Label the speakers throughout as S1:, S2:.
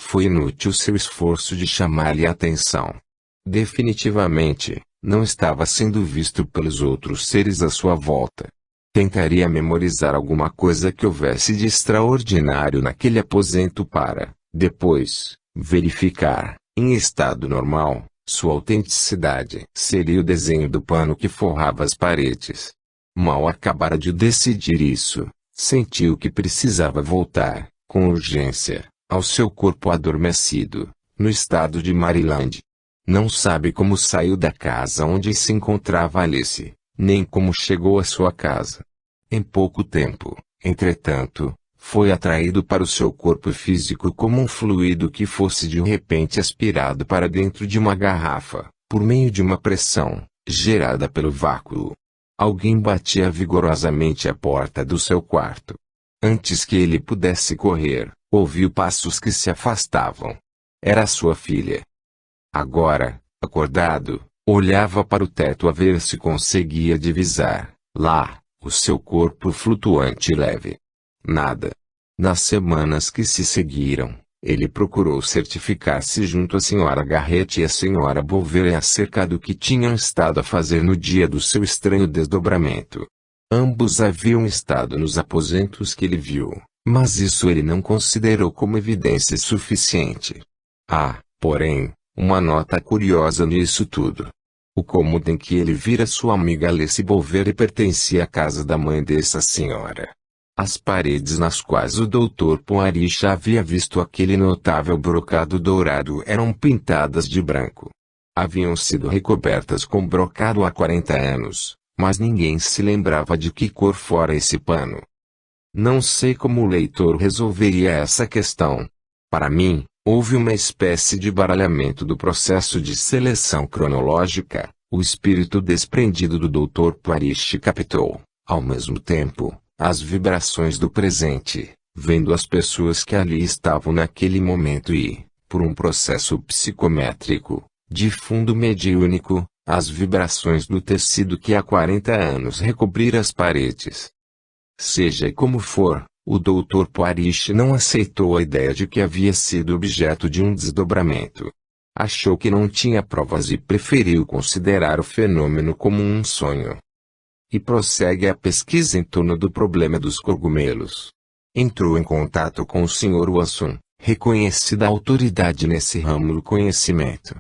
S1: foi inútil seu esforço de chamar-lhe a atenção. Definitivamente, não estava sendo visto pelos outros seres à sua volta. Tentaria memorizar alguma coisa que houvesse de extraordinário naquele aposento para, depois, verificar, em estado normal, sua autenticidade. Seria o desenho do pano que forrava as paredes. Mal acabara de decidir isso, sentiu que precisava voltar, com urgência, ao seu corpo adormecido, no estado de Maryland. Não sabe como saiu da casa onde se encontrava Alice, nem como chegou à sua casa. Em pouco tempo, entretanto, foi atraído para o seu corpo físico como um fluido que fosse de repente aspirado para dentro de uma garrafa, por meio de uma pressão, gerada pelo vácuo. Alguém batia vigorosamente à porta do seu quarto. Antes que ele pudesse correr, ouviu passos que se afastavam. Era sua filha. Agora, acordado, olhava para o teto a ver se conseguia divisar, lá, o seu corpo flutuante e leve. Nada. Nas semanas que se seguiram, ele procurou certificar-se junto à Sra. Garrett e à Sra. Bovary acerca do que tinham estado a fazer no dia do seu estranho desdobramento. Ambos haviam estado nos aposentos que ele viu, mas isso ele não considerou como evidência suficiente. Há, porém, uma nota curiosa nisso tudo. O cômodo em que ele vira sua amiga Alice Bovary pertencia à casa da mãe dessa senhora. As paredes nas quais o Dr. Poiret já havia visto aquele notável brocado dourado eram pintadas de branco. Haviam sido recobertas com brocado há 40 anos, mas ninguém se lembrava de que cor fora esse pano. Não sei como o leitor resolveria essa questão. Para mim, houve uma espécie de baralhamento do processo de seleção cronológica. O espírito desprendido do Dr. Poiret captou, ao mesmo tempo, as vibrações do presente, vendo as pessoas que ali estavam naquele momento e, por um processo psicométrico, de fundo mediúnico, as vibrações do tecido que há 40 anos recobrira as paredes. Seja como for, o Dr. Poiret não aceitou a ideia de que havia sido objeto de um desdobramento. Achou que não tinha provas e preferiu considerar o fenômeno como um sonho. E prossegue a pesquisa em torno do problema dos cogumelos. Entrou em contato com o Sr. Watson, reconhecida autoridade nesse ramo do conhecimento.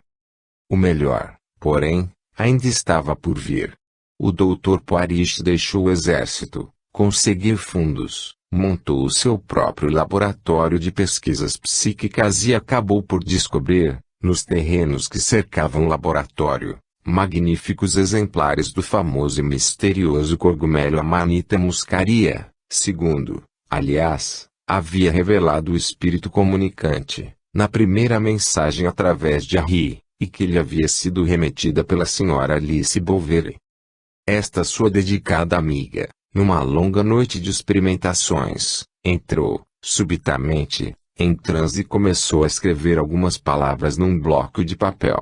S1: O melhor, porém, ainda estava por vir. O Dr. Poiret deixou o exército, conseguiu fundos, montou o seu próprio laboratório de pesquisas psíquicas e acabou por descobrir, nos terrenos que cercavam o laboratório, magníficos exemplares do famoso e misterioso cogumelo Amanita muscaria, segundo, aliás, havia revelado o espírito comunicante, na primeira mensagem através de Harry, e que lhe havia sido remetida pela Sra. Alice Bovary. Esta sua dedicada amiga, numa longa noite de experimentações, entrou, subitamente, em transe e começou a escrever algumas palavras num bloco de papel.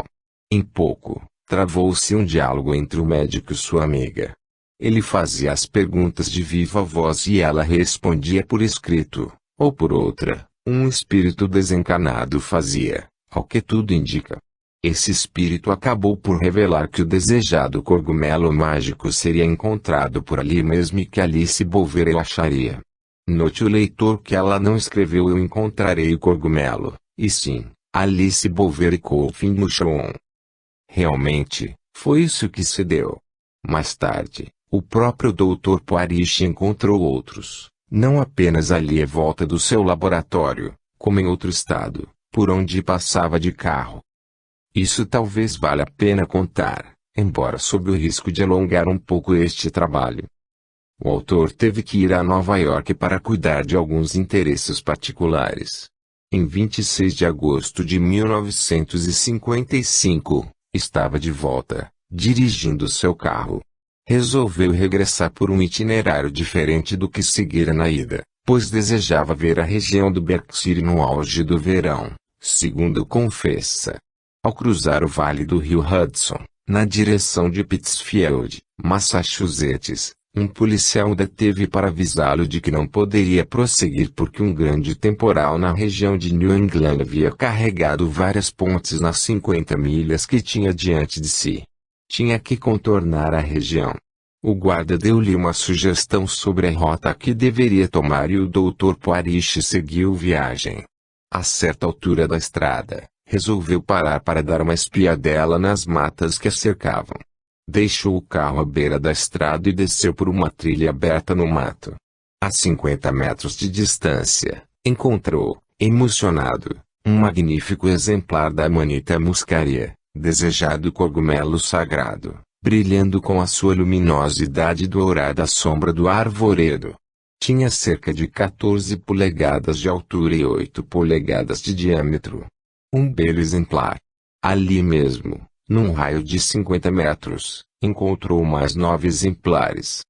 S1: Em pouco, travou-se um diálogo entre o médico e sua amiga. Ele fazia as perguntas de viva voz e ela respondia por escrito, ou por outra, um espírito desencarnado fazia, ao que tudo indica. Esse espírito acabou por revelar que o desejado cogumelo mágico seria encontrado por ali mesmo e que Alice Bovary o acharia. Note o leitor que ela não escreveu "eu encontrarei o cogumelo", e sim, Alice Bovary Coffin Mushroom. Realmente, foi isso que se deu. Mais tarde, o próprio Dr. Poiret encontrou outros, não apenas ali à volta do seu laboratório, como em outro estado, por onde passava de carro. Isso talvez valha a pena contar, embora sob o risco de alongar um pouco este trabalho. O autor teve que ir a Nova York para cuidar de alguns interesses particulares. Em 26 de agosto de 1955, estava de volta, dirigindo seu carro. Resolveu regressar por um itinerário diferente do que seguira na ida, pois desejava ver a região do Berkshire no auge do verão, segundo confessa. Ao cruzar o vale do rio Hudson, na direção de Pittsfield, Massachusetts, Um policial o deteve para avisá-lo de que não poderia prosseguir porque um grande temporal na região de New England havia carregado várias pontes nas 50 milhas que tinha diante de si. Tinha que contornar a região. O guarda deu-lhe uma sugestão sobre a rota que deveria tomar e o Dr. Poirish seguiu viagem. A certa altura da estrada, resolveu parar para dar uma espiadela nas matas que a cercavam. Deixou o carro à beira da estrada e desceu por uma trilha aberta no mato. A 50 metros de distância, encontrou, emocionado, um magnífico exemplar da Amanita muscaria, desejado cogumelo sagrado, brilhando com a sua luminosidade dourada à sombra do arvoredo. Tinha cerca de 14 polegadas de altura e 8 polegadas de diâmetro. Um belo exemplar. Ali mesmo, num raio de 50 metros, encontrou mais 9 exemplares.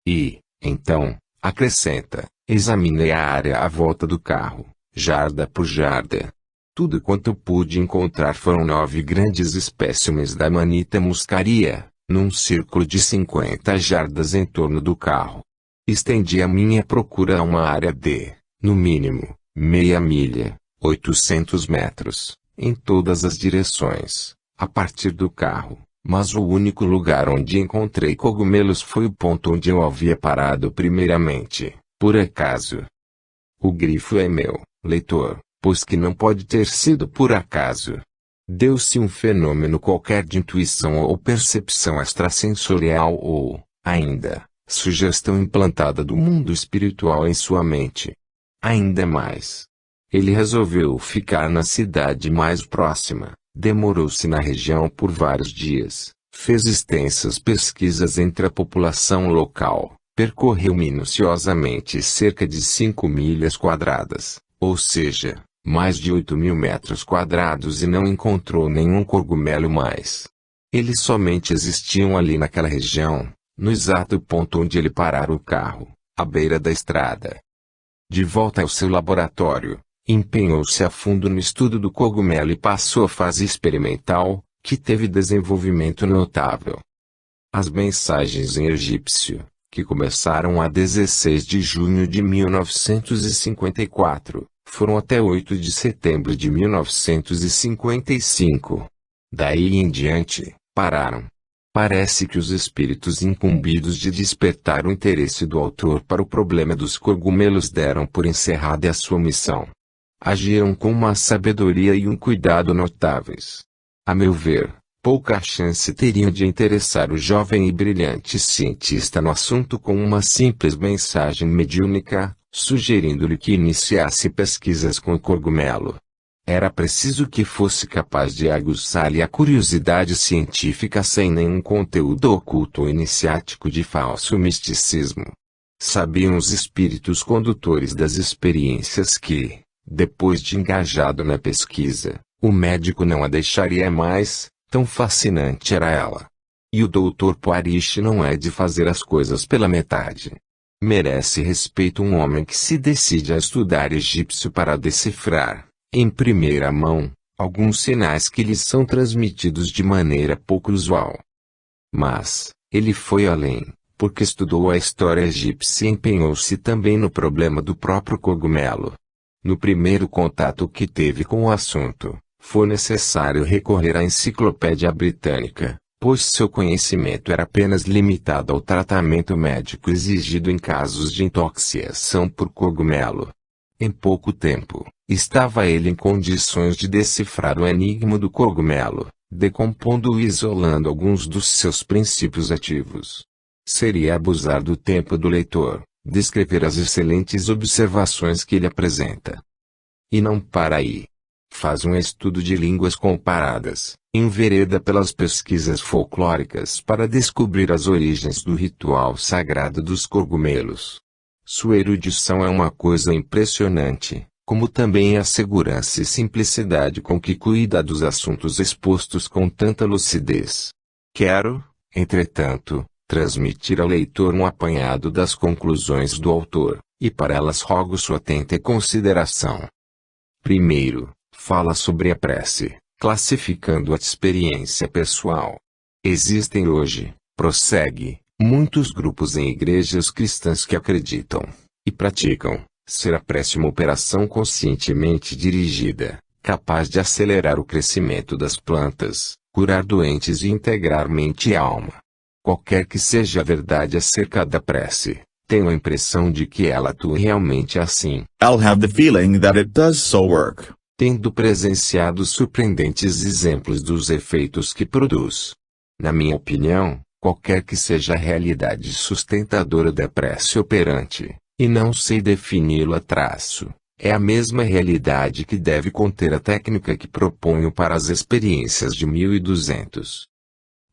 S1: E, então, acrescenta, examinei a área à volta do carro, jarda por jarda. Tudo quanto pude encontrar foram 9 grandes espécimes da Amanita muscaria, num círculo de 50 jardas em torno do carro. Estendi a minha procura a uma área de, no mínimo, meia milha, 800 metros, em todas as direções, a partir do carro, mas o único lugar onde encontrei cogumelos foi o ponto onde eu havia parado primeiramente, por acaso. O grifo é meu, leitor, pois que não pode ter sido por acaso. Deu-se um fenômeno qualquer de intuição ou percepção extrasensorial ou, ainda, sugestão implantada do mundo espiritual em sua mente. Ainda mais. Ele resolveu ficar na cidade mais próxima, demorou-se na região por vários dias, fez extensas pesquisas entre a população local, percorreu minuciosamente cerca de 5 milhas quadradas, ou seja, mais de 8.000 metros quadrados e não encontrou nenhum cogumelo mais. Eles somente existiam ali naquela região, no exato ponto onde ele parara o carro, à beira da estrada. De volta ao seu laboratório, empenhou-se a fundo no estudo do cogumelo e passou a fase experimental, que teve desenvolvimento notável. As mensagens em egípcio, que começaram a 16 de junho de 1954, foram até 8 de setembro de 1955. Daí em diante, pararam. Parece que os espíritos incumbidos de despertar o interesse do autor para o problema dos cogumelos deram por encerrada a sua missão. Agiram com uma sabedoria e um cuidado notáveis. A meu ver, pouca chance teriam de interessar o jovem e brilhante cientista no assunto com uma simples mensagem mediúnica, sugerindo-lhe que iniciasse pesquisas com o cogumelo. Era preciso que fosse capaz de aguçar-lhe a curiosidade científica sem nenhum conteúdo oculto ou iniciático de falso misticismo. Sabiam os espíritos condutores das experiências que, depois de engajado na pesquisa, o médico não a deixaria mais, tão fascinante era ela. E o Dr. Poirish não é de fazer as coisas pela metade. Merece respeito um homem que se decide a estudar egípcio para decifrar, em primeira mão, alguns sinais que lhes são transmitidos de maneira pouco usual. Mas, ele foi além, porque estudou a história egípcia e empenhou-se também no problema do próprio cogumelo. No primeiro contato que teve com o assunto, foi necessário recorrer à Enciclopédia Britânica, pois seu conhecimento era apenas limitado ao tratamento médico exigido em casos de intoxicação por cogumelo. Em pouco tempo, estava ele em condições de decifrar o enigma do cogumelo, decompondo e isolando alguns dos seus princípios ativos. Seria abusar do tempo do leitor, descrever as excelentes observações que ele apresenta. E não para aí. Faz um estudo de línguas comparadas, envereda pelas pesquisas folclóricas para descobrir as origens do ritual sagrado dos cogumelos. Sua erudição é uma coisa impressionante, como também a segurança e simplicidade com que cuida dos assuntos expostos com tanta lucidez. Quero, entretanto, transmitir ao leitor um apanhado das conclusões do autor, e para elas rogo sua atenta consideração. Primeiro, fala sobre a prece, classificando a experiência pessoal. Existem hoje, prossegue, Muitos grupos em igrejas cristãs que acreditam, e praticam, ser a prece uma operação conscientemente dirigida, capaz de acelerar o crescimento das plantas, curar doentes e integrar mente e alma. Qualquer que seja a verdade acerca da prece, tenho a impressão de que ela atua realmente assim.
S2: I'll have the feeling that it does so work.
S1: Tendo presenciado surpreendentes exemplos dos efeitos que produz. Na minha opinião, qualquer que seja a realidade sustentadora da prece operante, e não sei defini-la traço, é a mesma realidade que deve conter a técnica que proponho para as experiências de 1200.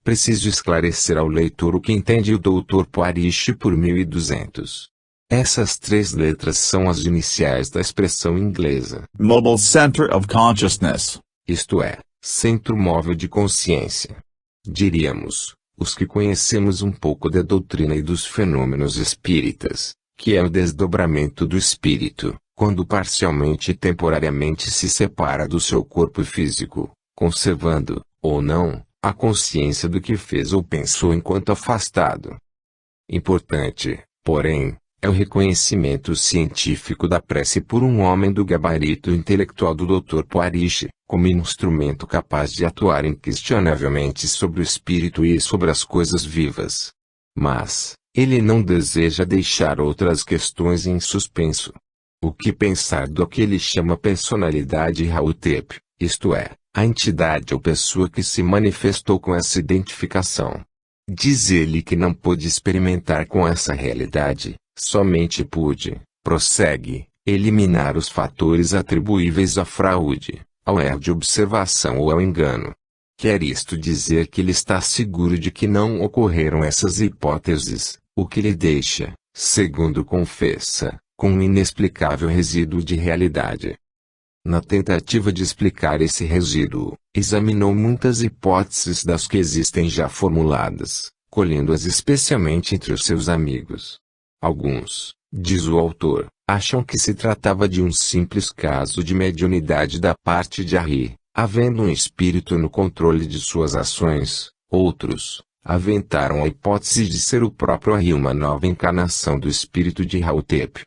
S1: Preciso esclarecer ao leitor o que entende o Dr. Poirish por 1200. Essas 3 letras são as iniciais da expressão inglesa
S2: Mobile Center of Consciousness.
S1: Isto é, centro móvel de consciência. Diríamos, os que conhecemos um pouco da doutrina e dos fenômenos espíritas, que é o desdobramento do espírito, quando parcialmente e temporariamente se separa do seu corpo físico, conservando, ou não, a consciência do que fez ou pensou enquanto afastado. Importante, porém, é o reconhecimento científico da prece por um homem do gabarito intelectual do Dr. Poirish, como instrumento capaz de atuar inquestionavelmente sobre o espírito e sobre as coisas vivas. Mas, ele não deseja deixar outras questões em suspenso. O que pensar do que ele chama personalidade Rautep, isto é, a entidade ou pessoa que se manifestou com essa identificação? Diz ele que não pôde experimentar com essa realidade, somente pude, prossegue, eliminar os fatores atribuíveis à fraude, ao erro de observação ou ao engano. Quer isto dizer que ele está seguro de que não ocorreram essas hipóteses, o que lhe deixa, segundo confessa, com um inexplicável resíduo de realidade. Na tentativa de explicar esse resíduo, examinou muitas hipóteses das que existem já formuladas, colhendo-as especialmente entre os seus amigos. Alguns, diz o autor, acham que se tratava de um simples caso de mediunidade da parte de Ari, havendo um espírito no controle de suas ações. Outros, aventaram a hipótese de ser o próprio Ari uma nova encarnação do espírito de Rautep.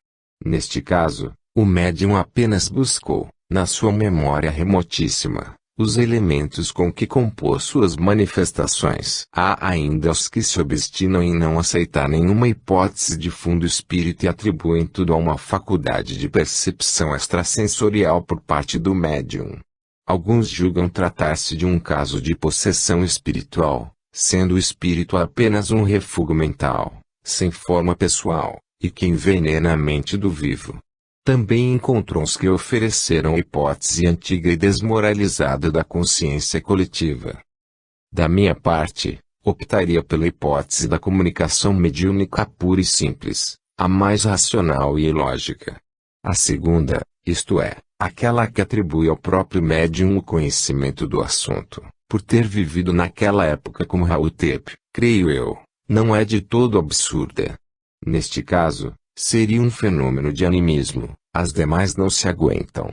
S1: Neste caso, o médium apenas buscou, na sua memória remotíssima, os elementos com que compôs suas manifestações. Há ainda os que se obstinam em não aceitar nenhuma hipótese de fundo espírito e atribuem tudo a uma faculdade de percepção extrasensorial por parte do médium. Alguns julgam tratar-se de um caso de possessão espiritual, sendo o espírito apenas um refúgio mental, sem forma pessoal, e que envenena a mente do vivo. Também encontrou os que ofereceram a hipótese antiga e desmoralizada da consciência coletiva. Da minha parte, optaria pela hipótese da comunicação mediúnica pura e simples, a mais racional e lógica. A segunda, isto é, aquela que atribui ao próprio médium o conhecimento do assunto, por ter vivido naquela época como Rautep, creio eu, não é de todo absurda. Neste caso, seria um fenômeno de animismo, as demais não se aguentam.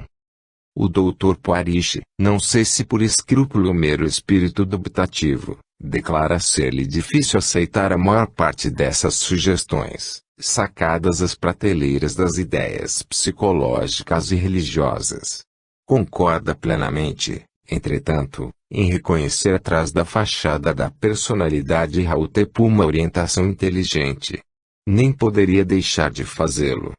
S1: O Dr. Poirish, não sei se por escrúpulo ou mero espírito dubitativo, declara ser-lhe difícil aceitar a maior parte dessas sugestões, sacadas às prateleiras das ideias psicológicas e religiosas. Concorda plenamente, entretanto, em reconhecer atrás da fachada da personalidade Rautep uma orientação inteligente. Nem poderia deixar de fazê-lo.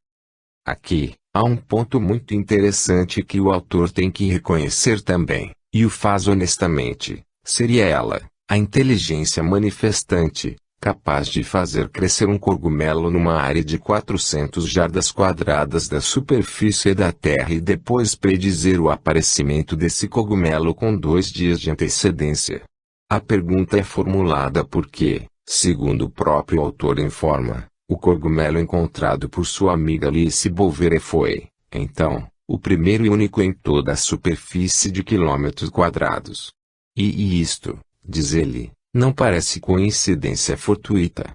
S1: Aqui, há um ponto muito interessante que o autor tem que reconhecer também, e o faz honestamente, seria ela, a inteligência manifestante, capaz de fazer crescer um cogumelo numa área de 400 jardas quadradas da superfície da Terra e depois predizer o aparecimento desse cogumelo com 2 dias de antecedência. A pergunta é formulada porque, segundo o próprio autor informa, o cogumelo encontrado por sua amiga Alice Bouverie foi, então, o primeiro e único em toda a superfície de quilômetros quadrados. E isto, diz ele, não parece coincidência fortuita.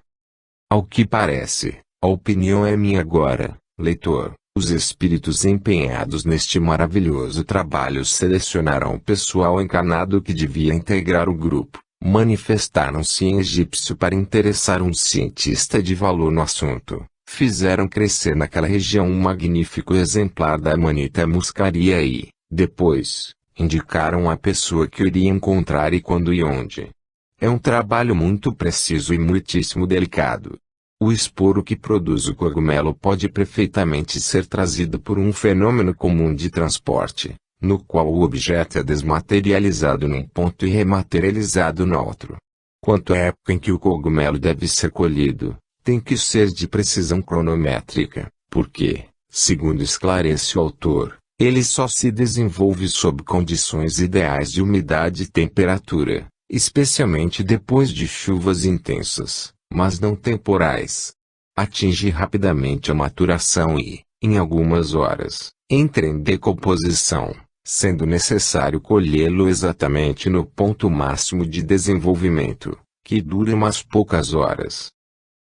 S1: Ao que parece, a opinião é minha agora, leitor, os espíritos empenhados neste maravilhoso trabalho selecionaram o pessoal encarnado que devia integrar o grupo, manifestaram-se em egípcio para interessar um cientista de valor no assunto. Fizeram crescer naquela região um magnífico exemplar da Amanita muscaria e, depois, indicaram a pessoa que iria encontrar e quando e onde. É um trabalho muito preciso e muitíssimo delicado. O esporo que produz o cogumelo pode perfeitamente ser trazido por um fenômeno comum de transporte, no qual o objeto é desmaterializado num ponto e rematerializado no outro. Quanto à época em que o cogumelo deve ser colhido, tem que ser de precisão cronométrica, porque, segundo esclarece o autor, ele só se desenvolve sob condições ideais de umidade e temperatura, especialmente depois de chuvas intensas, mas não temporais. Atinge rapidamente a maturação e, em algumas horas, entra em decomposição, sendo necessário colhê-lo exatamente no ponto máximo de desenvolvimento, que dura umas poucas horas.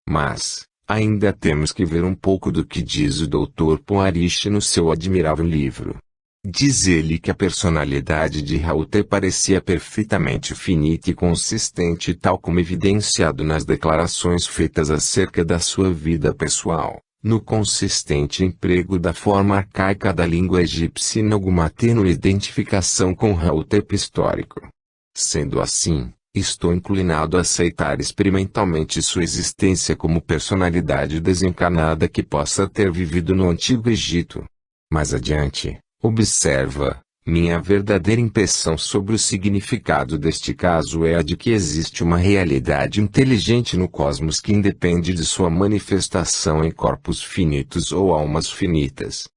S1: Mas, ainda temos que ver um pouco do que diz o Dr. Poarish no seu admirável livro. Diz ele que a personalidade de Raute parecia perfeitamente finita e consistente, tal como evidenciado nas declarações feitas acerca da sua vida pessoal, no consistente emprego da forma arcaica da língua egípcia e em alguma tênue identificação com Rautep histórico. Sendo assim, estou inclinado a aceitar experimentalmente sua existência como personalidade desencarnada que possa ter vivido no Antigo Egito. Mais adiante, observa, minha verdadeira impressão sobre o significado deste caso é a de que existe uma realidade inteligente no cosmos que independe de sua manifestação em corpos finitos ou almas finitas.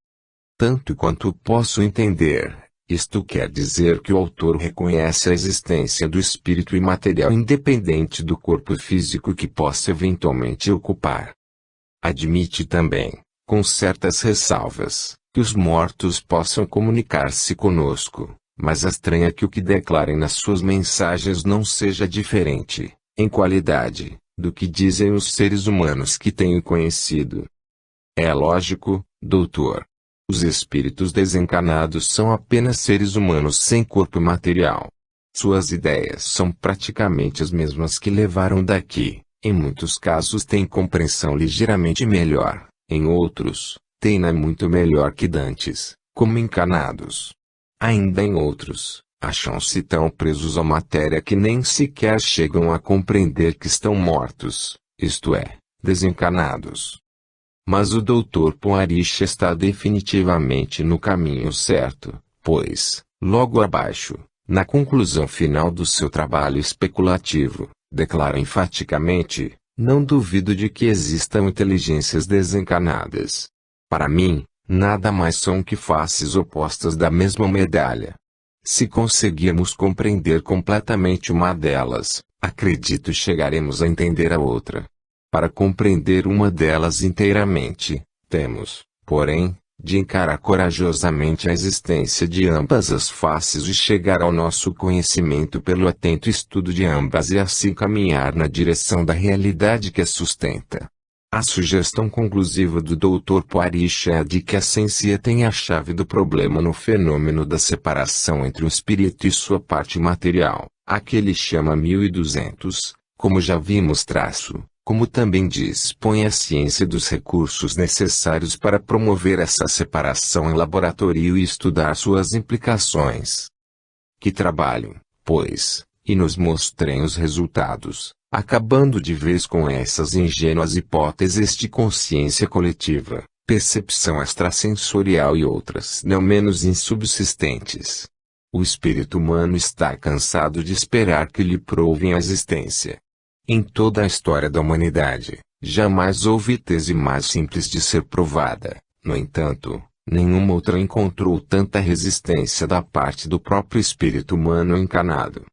S1: Tanto quanto posso entender, isto quer dizer que o autor reconhece a existência do espírito imaterial independente do corpo físico que possa eventualmente ocupar. Admite também, com certas ressalvas, que os mortos possam comunicar-se conosco, mas estranha que o que declarem nas suas mensagens não seja diferente, em qualidade, do que dizem os seres humanos que tenho conhecido. É lógico, doutor. Os espíritos desencarnados são apenas seres humanos sem corpo material. Suas ideias são praticamente as mesmas que levaram daqui, em muitos casos têm compreensão ligeiramente melhor, em outros, têm-na muito melhor que dantes, como encarnados. Ainda em outros, acham-se tão presos à matéria que nem sequer chegam a compreender que estão mortos, isto é, desencarnados. Mas o Dr. Poarish está definitivamente no caminho certo, pois, logo abaixo, na conclusão final do seu trabalho especulativo, declara enfaticamente: não duvido de que existam inteligências desencarnadas. Para mim, nada mais são que faces opostas da mesma medalha. Se conseguirmos compreender completamente uma delas, acredito chegaremos a entender a outra. Para compreender uma delas inteiramente, temos, porém, de encarar corajosamente a existência de ambas as faces e chegar ao nosso conhecimento pelo atento estudo de ambas e assim caminhar na direção da realidade que a sustenta. A sugestão conclusiva do Dr. Poarish é a de que a ciência tem a chave do problema no fenômeno da separação entre o espírito e sua parte material, a que ele chama 1200, como já vimos como também dispõe a ciência dos recursos necessários para promover essa separação em laboratório e estudar suas implicações. Que trabalhem, pois, e nos mostrem os resultados, acabando de vez com essas ingênuas hipóteses de consciência coletiva, percepção extrasensorial e outras não menos insubsistentes. O espírito humano está cansado de esperar que lhe provem a existência. Em toda a história da humanidade, jamais houve tese mais simples de ser provada. No entanto, nenhuma outra encontrou tanta resistência da parte do próprio espírito humano encarnado.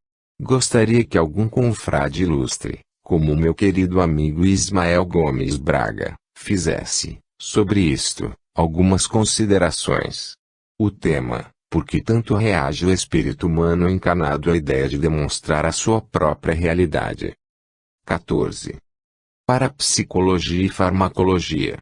S1: Gostaria que algum confrade ilustre, como o meu querido amigo Ismael Gomes Braga, fizesse, sobre isto, algumas considerações. O tema: por que tanto reage o espírito humano encarnado à ideia de demonstrar a sua própria realidade? 14. Parapsicologia e farmacologia.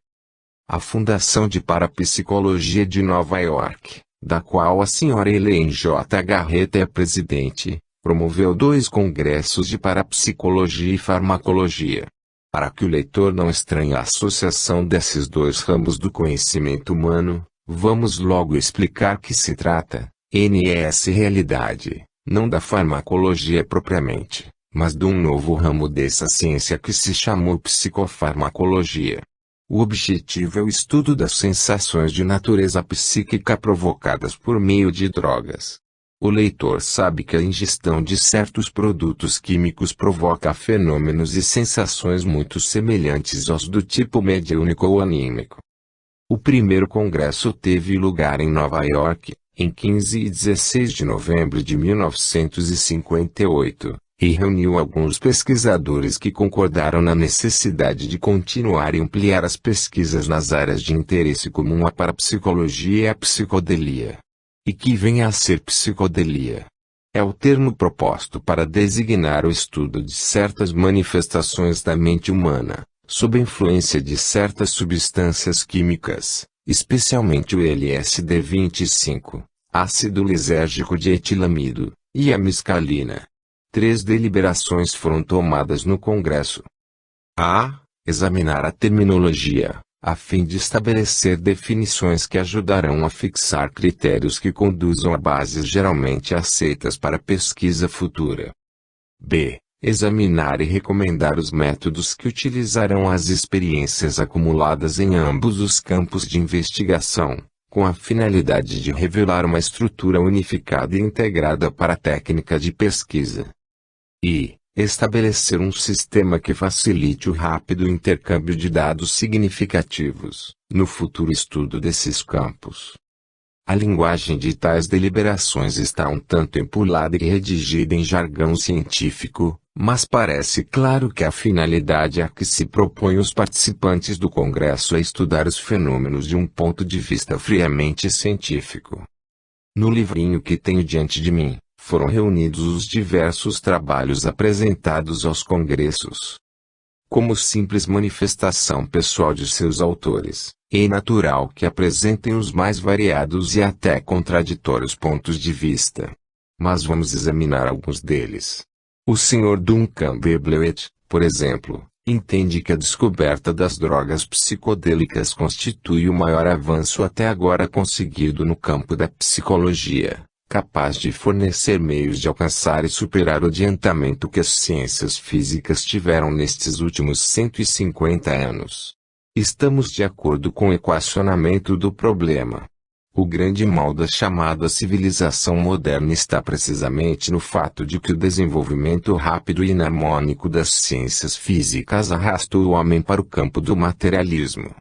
S1: A Fundação de Parapsicologia de Nova York, da qual a Sra. Elaine J. Garrett é presidente, Promoveu 2 congressos de parapsicologia e farmacologia. Para que o leitor não estranhe a associação desses 2 ramos do conhecimento humano, vamos logo explicar que se trata, NS realidade, não da farmacologia propriamente, mas de um novo ramo dessa ciência que se chamou psicofarmacologia. O objetivo é o estudo das sensações de natureza psíquica provocadas por meio de drogas. O leitor sabe que a ingestão de certos produtos químicos provoca fenômenos e sensações muito semelhantes aos do tipo mediúnico ou anímico. O primeiro congresso teve lugar em Nova York, em 15 e 16 de novembro de 1958, e reuniu alguns pesquisadores que concordaram na necessidade de continuar e ampliar as pesquisas nas áreas de interesse comum à parapsicologia e à psicodelia. E que vem a ser psicodelia? É o termo proposto para designar o estudo de certas manifestações da mente humana, sob a influência de certas substâncias químicas, especialmente o LSD-25, ácido lisérgico de etilamido, e a mescalina. 3 deliberações foram tomadas no Congresso. A. Examinar a terminologia, a fim de estabelecer definições que ajudarão a fixar critérios que conduzam a bases geralmente aceitas para pesquisa futura. B. Examinar e recomendar os métodos que utilizarão as experiências acumuladas em ambos os campos de investigação, com a finalidade de revelar uma estrutura unificada e integrada para a técnica de pesquisa. E estabelecer um sistema que facilite o rápido intercâmbio de dados significativos, no futuro estudo desses campos. A linguagem de tais deliberações está um tanto empolada e redigida em jargão científico, mas parece claro que a finalidade a que se propõe os participantes do Congresso é estudar os fenômenos de um ponto de vista friamente científico. No livrinho que tenho diante de mim, foram reunidos os diversos trabalhos apresentados aos congressos. Como simples manifestação pessoal de seus autores, é natural que apresentem os mais variados e até contraditórios pontos de vista. Mas vamos examinar alguns deles. O Sr. Duncan B. Blewett, por exemplo, entende que a descoberta das drogas psicodélicas constitui o maior avanço até agora conseguido no campo da psicologia, capaz de fornecer meios de alcançar e superar o adiantamento que as ciências físicas tiveram nestes últimos 150 anos. Estamos de acordo com o equacionamento do problema. O grande mal da chamada civilização moderna está precisamente no fato de que o desenvolvimento rápido e inarmônico das ciências físicas arrastou o homem para o campo do materialismo.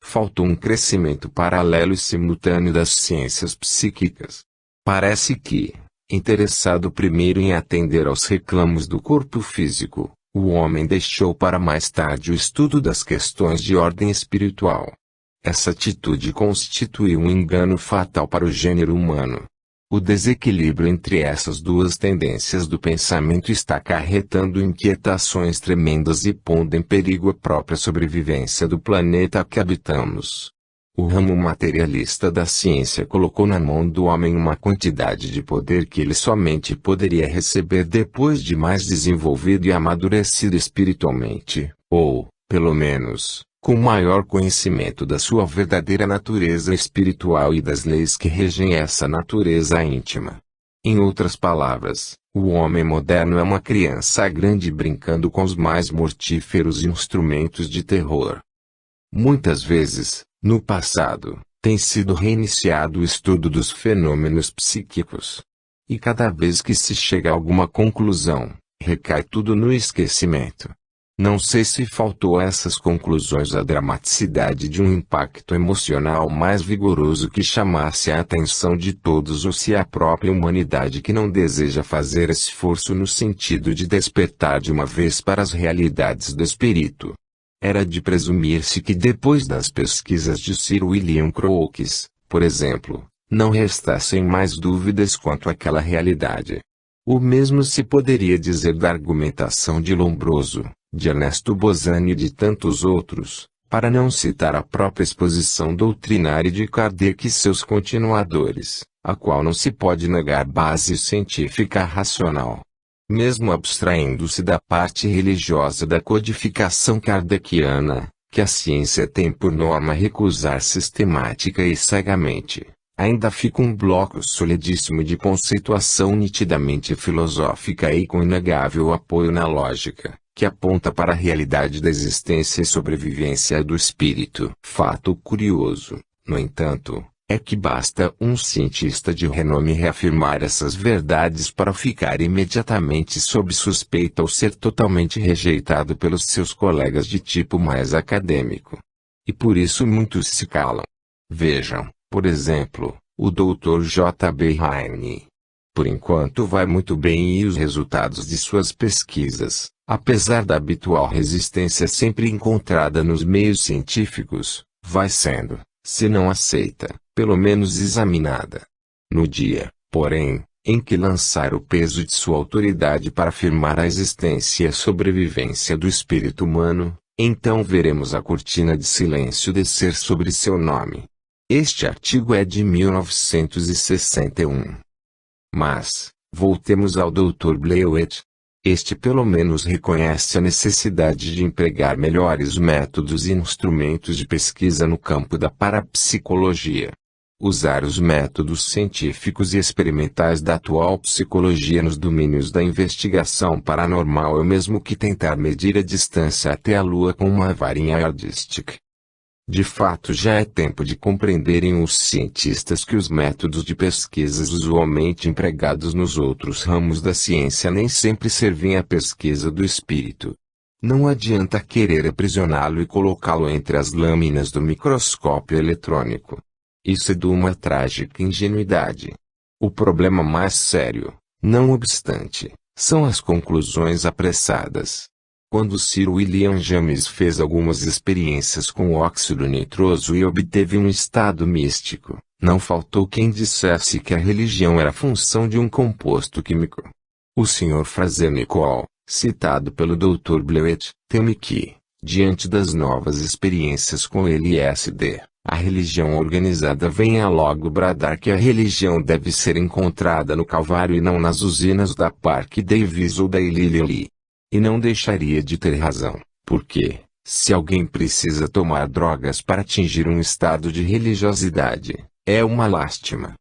S1: Faltou um crescimento paralelo e simultâneo das ciências psíquicas. Parece que, interessado primeiro em atender aos reclamos do corpo físico, o homem deixou para mais tarde o estudo das questões de ordem espiritual. Essa atitude constitui um engano fatal para o gênero humano. O desequilíbrio entre essas duas tendências do pensamento está acarretando inquietações tremendas e pondo em perigo a própria sobrevivência do planeta que habitamos. O ramo materialista da ciência colocou na mão do homem uma quantidade de poder que ele somente poderia receber depois de mais desenvolvido e amadurecido espiritualmente, ou, pelo menos, com maior conhecimento da sua verdadeira natureza espiritual e das leis que regem essa natureza íntima. Em outras palavras, o homem moderno é uma criança grande brincando com os mais mortíferos instrumentos de terror. Muitas vezes, no passado, tem sido reiniciado o estudo dos fenômenos psíquicos. E cada vez que se chega a alguma conclusão, recai tudo no esquecimento. Não sei se faltou a essas conclusões a dramaticidade de um impacto emocional mais vigoroso que chamasse a atenção de todos ou se a própria humanidade que não deseja fazer esforço no sentido de despertar de uma vez para as realidades do espírito. Era de presumir-se que depois das pesquisas de Sir William Crookes, por exemplo, não restassem mais dúvidas quanto àquela realidade. O mesmo se poderia dizer da argumentação de Lombroso, de Ernesto Bozani e de tantos outros, para não citar a própria exposição doutrinária de Kardec e seus continuadores, a qual não se pode negar base científica racional. Mesmo abstraindo-se da parte religiosa da codificação kardeciana, que a ciência tem por norma recusar sistemática e cegamente, ainda fica um bloco solidíssimo de conceituação nitidamente filosófica e com inegável apoio na lógica, que aponta para a realidade da existência e sobrevivência do espírito. Fato curioso, no entanto, é que basta um cientista de renome reafirmar essas verdades para ficar imediatamente sob suspeita ou ser totalmente rejeitado pelos seus colegas de tipo mais acadêmico. E por isso muitos se calam. Vejam, por exemplo, o Dr. J. B. Heine. Por enquanto vai muito bem e os resultados de suas pesquisas, apesar da habitual resistência sempre encontrada nos meios científicos, vai sendo, se não aceita, pelo menos examinada. No dia, porém, em que lançar o peso de sua autoridade para afirmar a existência e a sobrevivência do espírito humano, então veremos a cortina de silêncio descer sobre seu nome. Este artigo é de 1961. Mas, voltemos ao Dr. Blewett. Este pelo menos reconhece a necessidade de empregar melhores métodos e instrumentos de pesquisa no campo da parapsicologia. Usar os métodos científicos e experimentais da atual psicologia nos domínios da investigação paranormal é o mesmo que tentar medir a distância até a Lua com uma varinha yardstick. De fato já é tempo de compreenderem os cientistas que os métodos de pesquisas usualmente empregados nos outros ramos da ciência nem sempre servem à pesquisa do espírito. Não adianta querer aprisioná-lo e colocá-lo entre as lâminas do microscópio eletrônico. Isso é de uma trágica ingenuidade. O problema mais sério, não obstante, são as conclusões apressadas. Quando Sir William James fez algumas experiências com óxido nitroso e obteve um estado místico, não faltou quem dissesse que a religião era função de um composto químico. O Sr. Fraser Nicol, citado pelo Dr. Blewett, teme que, diante das novas experiências com LSD, a religião organizada venha logo bradar que a religião deve ser encontrada no Calvário e não nas usinas da Park Davis ou da Eli Lilly. E não deixaria de ter razão, porque, se alguém precisa tomar drogas para atingir um estado de religiosidade, é uma lástima.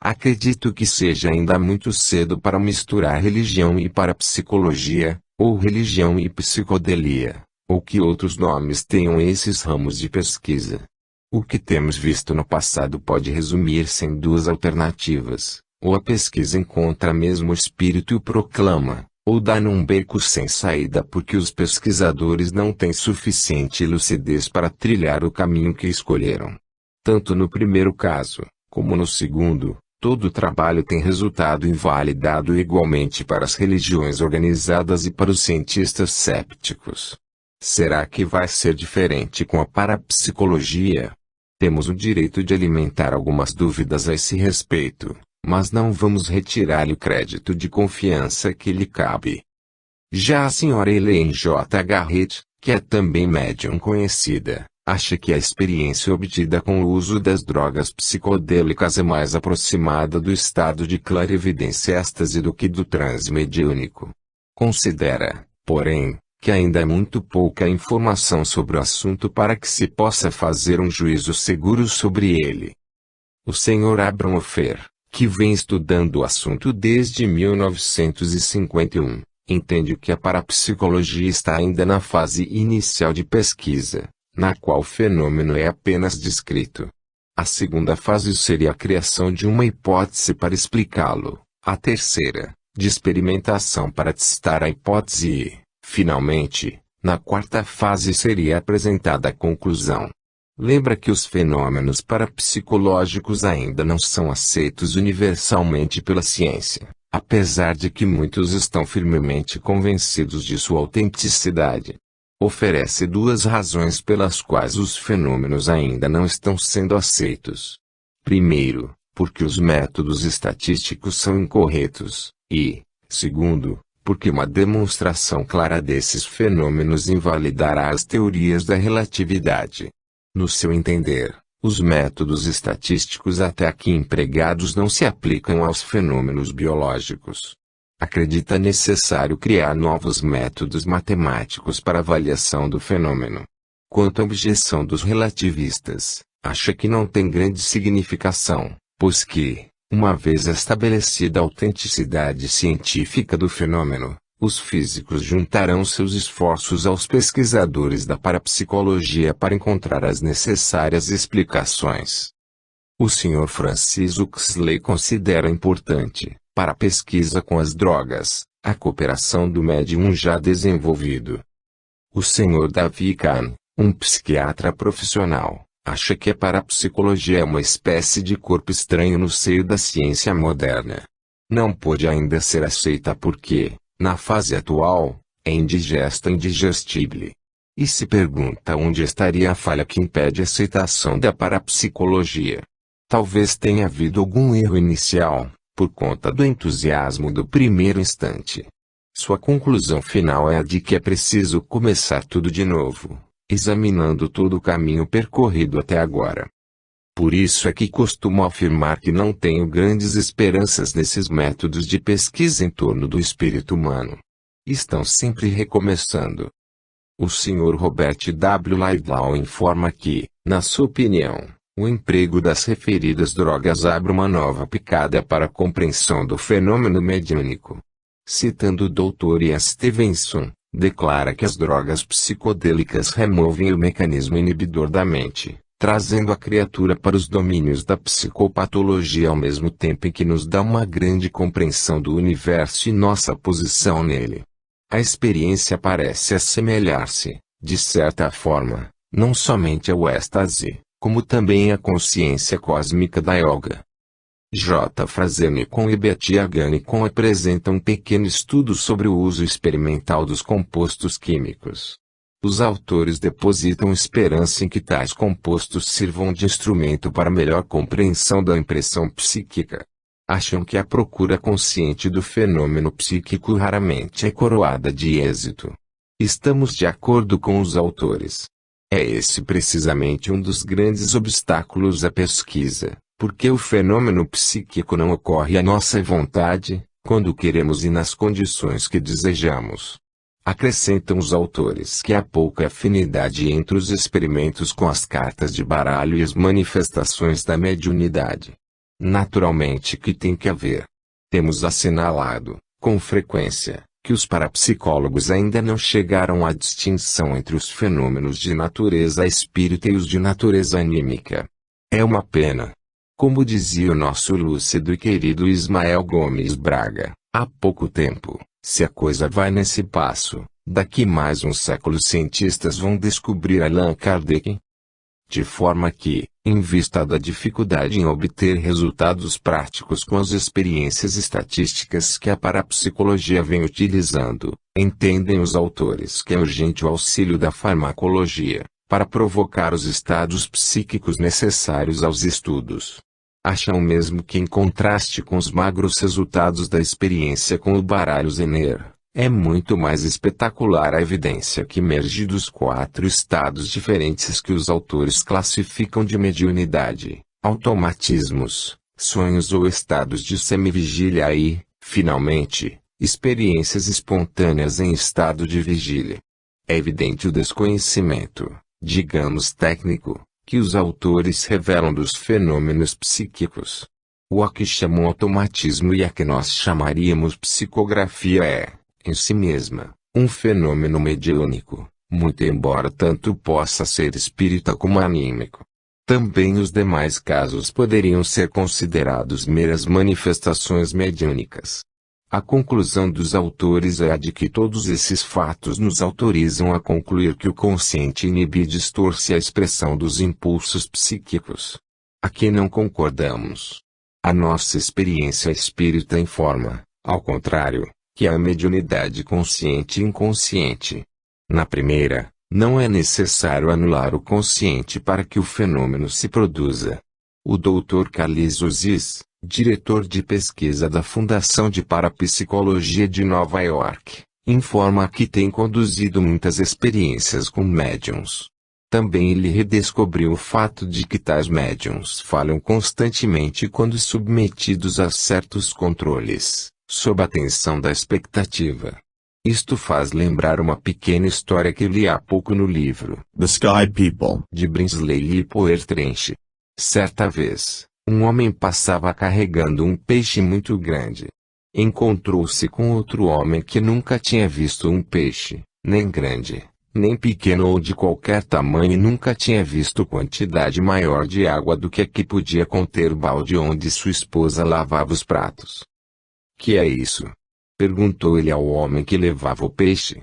S1: Acredito que seja ainda muito cedo para misturar religião e parapsicologia, ou religião e psicodelia, ou que outros nomes tenham esses ramos de pesquisa. O que temos visto no passado pode resumir-se em duas alternativas: ou a pesquisa encontra mesmo o espírito e o proclama, ou dá num beco sem saída porque os pesquisadores não têm suficiente lucidez para trilhar o caminho que escolheram. Tanto no primeiro caso, como no segundo, todo o trabalho tem resultado invalidado igualmente para as religiões organizadas e para os cientistas cépticos. Será que vai ser diferente com a parapsicologia? Temos o direito de alimentar algumas dúvidas a esse respeito, mas não vamos retirar-lhe o crédito de confiança que lhe cabe. Já a Sra. Elaine J. Garrett, que é também médium conhecida, acha que a experiência obtida com o uso das drogas psicodélicas é mais aproximada do estado de clarividência e êxtase do que do transe mediúnico. Considera, porém, que ainda é muito pouca informação sobre o assunto para que se possa fazer um juízo seguro sobre ele. O Sr. Abramofer, que vem estudando o assunto desde 1951, entende que a parapsicologia está ainda na fase inicial de pesquisa, na qual o fenômeno é apenas descrito. A segunda fase seria a criação de uma hipótese para explicá-lo, a terceira, de experimentação para testar a hipótese e, finalmente, na quarta fase seria apresentada a conclusão. Lembra que os fenômenos parapsicológicos ainda não são aceitos universalmente pela ciência, apesar de que muitos estão firmemente convencidos de sua autenticidade. Oferece duas razões pelas quais os fenômenos ainda não estão sendo aceitos. Primeiro, porque os métodos estatísticos são incorretos, e, segundo, porque uma demonstração clara desses fenômenos invalidará as teorias da relatividade. No seu entender, os métodos estatísticos até aqui empregados não se aplicam aos fenômenos biológicos. Acredita necessário criar novos métodos matemáticos para avaliação do fenômeno. Quanto à objeção dos relativistas, acha que não tem grande significação, pois que, uma vez estabelecida a autenticidade científica do fenômeno, os físicos juntarão seus esforços aos pesquisadores da parapsicologia para encontrar as necessárias explicações. O Sr. Francis Huxley considera importante, para a pesquisa com as drogas, a cooperação do médium já desenvolvido. O Sr. David Kahn, um psiquiatra profissional, acha que a parapsicologia é uma espécie de corpo estranho no seio da ciência moderna. Não pode ainda ser aceita porque, na fase atual, é indigesta e indigestible. E se pergunta onde estaria a falha que impede a aceitação da parapsicologia. Talvez tenha havido algum erro inicial, por conta do entusiasmo do primeiro instante. Sua conclusão final é a de que é preciso começar tudo de novo, examinando todo o caminho percorrido até agora. Por isso é que costumo afirmar que não tenho grandes esperanças nesses métodos de pesquisa em torno do espírito humano. Estão sempre recomeçando. O Sr. Robert W. Laidlaw informa que, na sua opinião, o emprego das referidas drogas abre uma nova picada para a compreensão do fenômeno mediúnico. Citando o Dr. Ian Stevenson, declara que as drogas psicodélicas removem o mecanismo inibidor da mente, trazendo a criatura para os domínios da psicopatologia ao mesmo tempo em que nos dá uma grande compreensão do universo e nossa posição nele. A experiência parece assemelhar-se, de certa forma, não somente ao êxtase, como também à consciência cósmica da yoga. J. Frazenicon e Betty Aganicon apresentam um pequeno estudo sobre o uso experimental dos compostos químicos. Os autores depositam esperança em que tais compostos sirvam de instrumento para melhor compreensão da impressão psíquica. Acham que a procura consciente do fenômeno psíquico raramente é coroada de êxito. Estamos de acordo com os autores. É esse precisamente um dos grandes obstáculos à pesquisa, porque o fenômeno psíquico não ocorre à nossa vontade, quando queremos e nas condições que desejamos. Acrescentam os autores que há pouca afinidade entre os experimentos com as cartas de baralho e as manifestações da mediunidade. Naturalmente que tem que haver. Temos assinalado, com frequência, que os parapsicólogos ainda não chegaram à distinção entre os fenômenos de natureza espírita e os de natureza anímica. É uma pena. Como dizia o nosso lúcido e querido Ismael Gomes Braga, há pouco tempo, se a coisa vai nesse passo, daqui mais um século cientistas vão descobrir Allan Kardec. De forma que, em vista da dificuldade em obter resultados práticos com as experiências estatísticas que a parapsicologia vem utilizando, entendem os autores que é urgente o auxílio da farmacologia, para provocar os estados psíquicos necessários aos estudos. Acham mesmo que em contraste com os magros resultados da experiência com o baralho Zener, é muito mais espetacular a evidência que emerge dos 4 estados diferentes que os autores classificam de mediunidade, automatismos, sonhos ou estados de semivigília e, finalmente, experiências espontâneas em estado de vigília. É evidente o desconhecimento, digamos técnico, que os autores revelam dos fenômenos psíquicos. O que chamam automatismo e a que nós chamaríamos psicografia é, em si mesma, um fenômeno mediúnico, muito embora tanto possa ser espírita como anímico. Também os demais casos poderiam ser considerados meras manifestações mediúnicas. A conclusão dos autores é a de que todos esses fatos nos autorizam a concluir que o consciente inibe e distorce a expressão dos impulsos psíquicos. A que não concordamos. A nossa experiência espírita informa, ao contrário, que há mediunidade consciente e inconsciente. Na primeira, não é necessário anular o consciente para que o fenômeno se produza. O Dr. Carlos Oziz, diretor de pesquisa da Fundação de Parapsicologia de Nova York, informa que tem conduzido muitas experiências com médiuns. Também ele redescobriu o fato de que tais médiuns falham constantemente quando submetidos a certos controles, sob a tensão da expectativa. Isto faz lembrar uma pequena história que li há pouco no livro
S2: The Sky People
S1: de Brinsley e Poertrench. Certa vez, um homem passava carregando um peixe muito grande. Encontrou-se com outro homem que nunca tinha visto um peixe, nem grande, nem pequeno ou de qualquer tamanho, e nunca tinha visto quantidade maior de água do que a que podia conter o balde onde sua esposa lavava os pratos. "Que é isso?" perguntou ele ao homem que levava o peixe.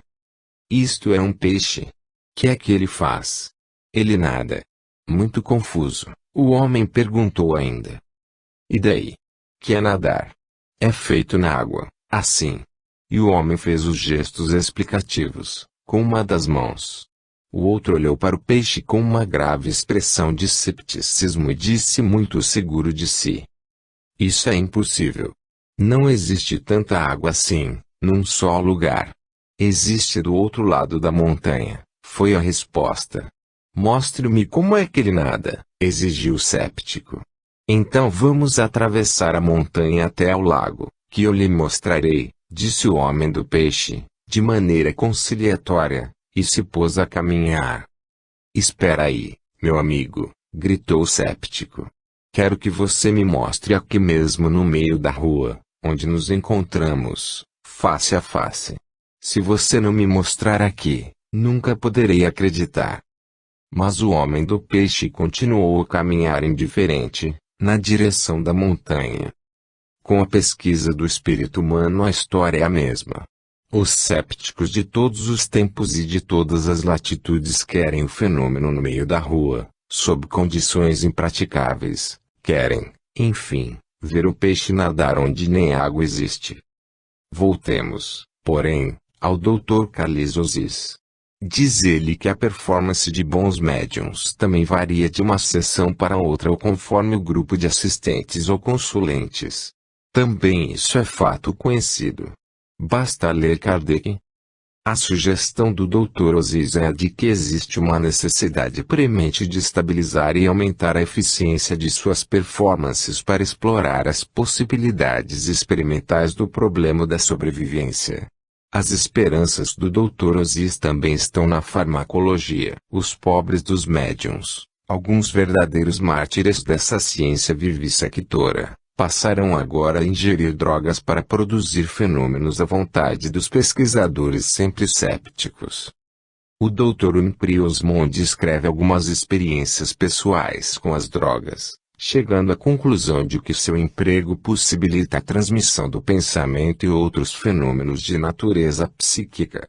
S1: "Isto é um peixe. Que é que ele faz?" "Ele nada." Muito confuso, o homem perguntou ainda. "E daí?" "Que é nadar. É feito na água, assim." E o homem fez os gestos explicativos, com uma das mãos. O outro olhou para o peixe com uma grave expressão de cepticismo e disse, muito seguro de si: "Isso é impossível. Não existe tanta água assim, num só lugar." "Existe do outro lado da montanha", foi a resposta. "Mostre-me como é que ele nada", exigiu o séptico. "Então vamos atravessar a montanha até ao lago, que eu lhe mostrarei", disse o homem do peixe, de maneira conciliatória, e se pôs a caminhar. "Espera aí, meu amigo", gritou o séptico. "Quero que você me mostre aqui mesmo no meio da rua, onde nos encontramos, face a face. Se você não me mostrar aqui, nunca poderei acreditar." Mas o homem do peixe continuou a caminhar indiferente, na direção da montanha. Com a pesquisa do espírito humano, a história é a mesma. Os sépticos de todos os tempos e de todas as latitudes querem o fenômeno no meio da rua, sob condições impraticáveis. Querem, enfim, ver o peixe nadar onde nem água existe. Voltemos, porém, ao Dr. Carles Ozias. Diz ele que a performance de bons médiums também varia de uma sessão para outra ou conforme o grupo de assistentes ou consulentes. Também isso é fato conhecido. Basta ler Kardec. A sugestão do Dr. Ozias é a de que existe uma necessidade premente de estabilizar e aumentar a eficiência de suas performances para explorar as possibilidades experimentais do problema da sobrevivência. As esperanças do Dr. Ozias também estão na farmacologia. Os pobres dos médiuns, alguns verdadeiros mártires dessa ciência vivisectora, passarão agora a ingerir drogas para produzir fenômenos à vontade dos pesquisadores sempre cépticos. O Dr. Humphrey Osmond descreve algumas experiências pessoais com as drogas, chegando à conclusão de que seu emprego possibilita a transmissão do pensamento e outros fenômenos de natureza psíquica.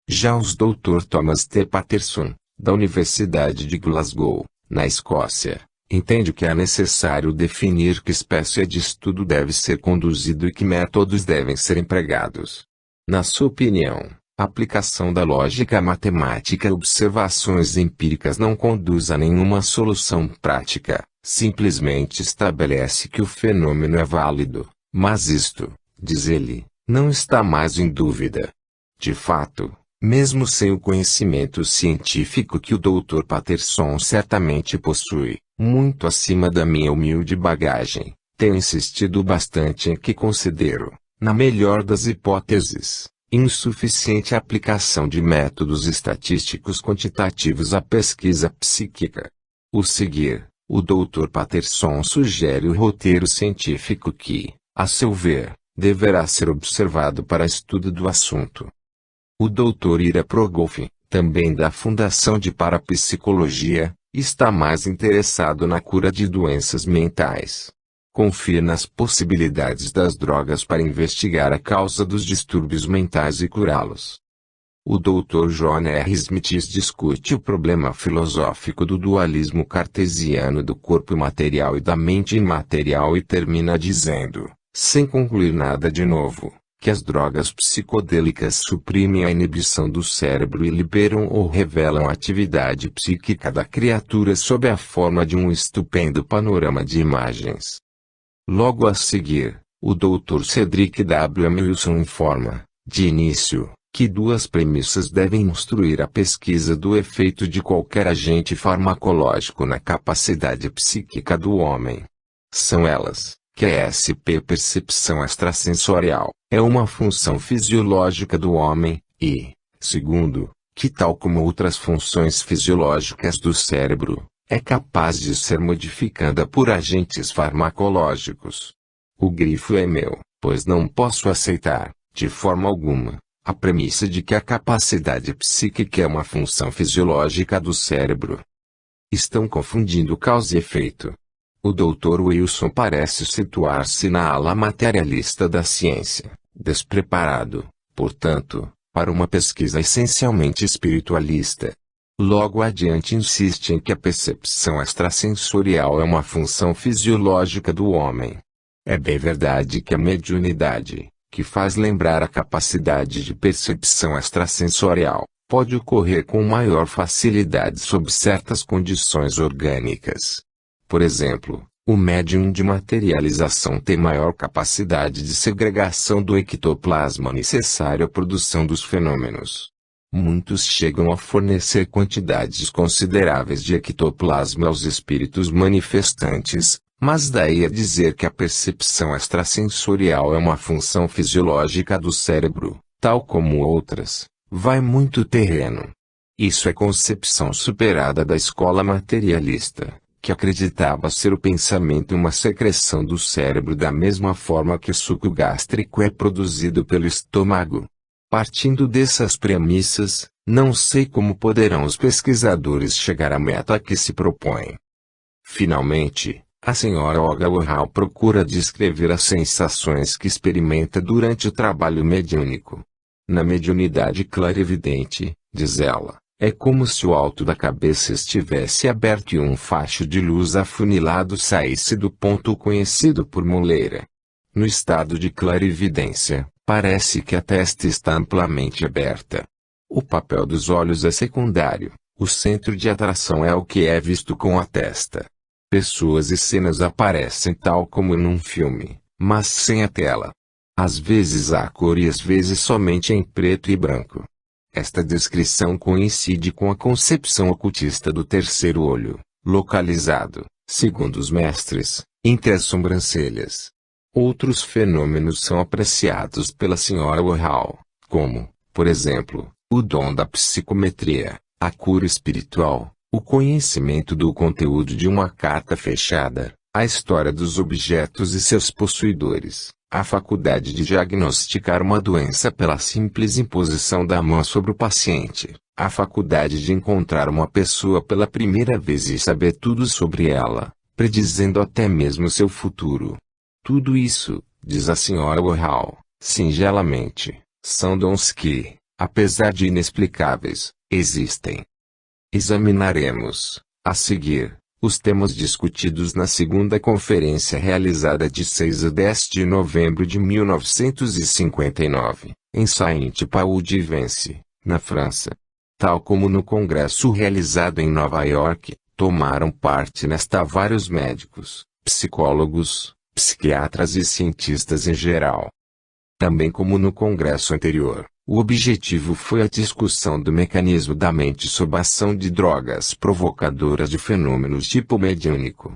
S1: Já os Dr. Thomas T. Patterson, da Universidade de Glasgow, na Escócia, entende que é necessário definir que espécie de estudo deve ser conduzido e que métodos devem ser empregados. Na sua opinião, a aplicação da lógica matemática a observações empíricas não conduz a nenhuma solução prática, simplesmente estabelece que o fenômeno é válido, mas isto, diz ele, não está mais em dúvida. De fato, mesmo sem o conhecimento científico que o Dr. Patterson certamente possui, muito acima da minha humilde bagagem, tenho insistido bastante em que considero, na melhor das hipóteses, insuficiente a aplicação de métodos estatísticos quantitativos à pesquisa psíquica. O seguir, o Dr. Patterson sugere o roteiro científico que, a seu ver, deverá ser observado para estudo do assunto. O Dr. Ira Progolf, também da Fundação de Parapsicologia, está mais interessado na cura de doenças mentais. Confia nas possibilidades das drogas para investigar a causa dos distúrbios mentais e curá-los. O Dr. John R. Smith discute o problema filosófico do dualismo cartesiano do corpo material e da mente imaterial e termina dizendo, sem concluir nada de novo, que as drogas psicodélicas suprimem a inibição do cérebro e liberam ou revelam a atividade psíquica da criatura sob a forma de um estupendo panorama de imagens. Logo a seguir, o Dr. Cedric W. Wilson informa, de início, que duas premissas devem instruir a pesquisa do efeito de qualquer agente farmacológico na capacidade psíquica do homem. São elas: que a percepção extrasensorial é uma função fisiológica do homem, e, segundo, que tal como outras funções fisiológicas do cérebro, é capaz de ser modificada por agentes farmacológicos. O grifo é meu, pois não posso aceitar, de forma alguma, a premissa de que a capacidade psíquica é uma função fisiológica do cérebro. Estão confundindo causa e efeito. O Dr. Wilson parece situar-se na ala materialista da ciência, despreparado, portanto, para uma pesquisa essencialmente espiritualista. Logo adiante insiste em que a percepção extrasensorial é uma função fisiológica do homem. É bem verdade que a mediunidade, que faz lembrar a capacidade de percepção extrasensorial, pode ocorrer com maior facilidade sob certas condições orgânicas. Por exemplo, o médium de materialização tem maior capacidade de segregação do ectoplasma necessário à produção dos fenômenos. Muitos chegam a fornecer quantidades consideráveis de ectoplasma aos espíritos manifestantes, mas daí a dizer que a percepção extrasensorial é uma função fisiológica do cérebro, tal como outras, vai muito terreno. Isso é concepção superada da escola materialista, que acreditava ser o pensamento uma secreção do cérebro da mesma forma que o suco gástrico é produzido pelo estômago. Partindo dessas premissas, não sei como poderão os pesquisadores chegar à meta que se propõem. Finalmente, a senhora Olga Warhol procura descrever as sensações que experimenta durante o trabalho mediúnico. Na mediunidade clarividente, diz ela, é como se o alto da cabeça estivesse aberto e um facho de luz afunilado saísse do ponto conhecido por moleira. No estado de clarividência, parece que a testa está amplamente aberta. O papel dos olhos é secundário, o centro de atração é o que é visto com a testa. Pessoas e cenas aparecem tal como num filme, mas sem a tela. Às vezes há cor e às vezes somente em preto e branco. Esta descrição coincide com a concepção ocultista do terceiro olho, localizado, segundo os mestres, entre as sobrancelhas. Outros fenômenos são apreciados pela senhora Warhol, como, por exemplo, o dom da psicometria, a cura espiritual, o conhecimento do conteúdo de uma carta fechada, a história dos objetos e seus possuidores, a faculdade de diagnosticar uma doença pela simples imposição da mão sobre o paciente, a faculdade de encontrar uma pessoa pela primeira vez e saber tudo sobre ela, predizendo até mesmo seu futuro. Tudo isso, diz a senhora Warhol, singelamente, são dons que, apesar de inexplicáveis, existem. Examinaremos, a seguir, os temas discutidos na segunda conferência realizada de 6 a 10 de novembro de 1959, em Saint-Paul-de-Vence, na França. Tal como no congresso realizado em Nova York, tomaram parte nesta vários médicos, psicólogos, psiquiatras e cientistas em geral. Também como no congresso anterior, o objetivo foi a discussão do mecanismo da mente sob a ação de drogas provocadoras de fenômenos tipo mediúnico.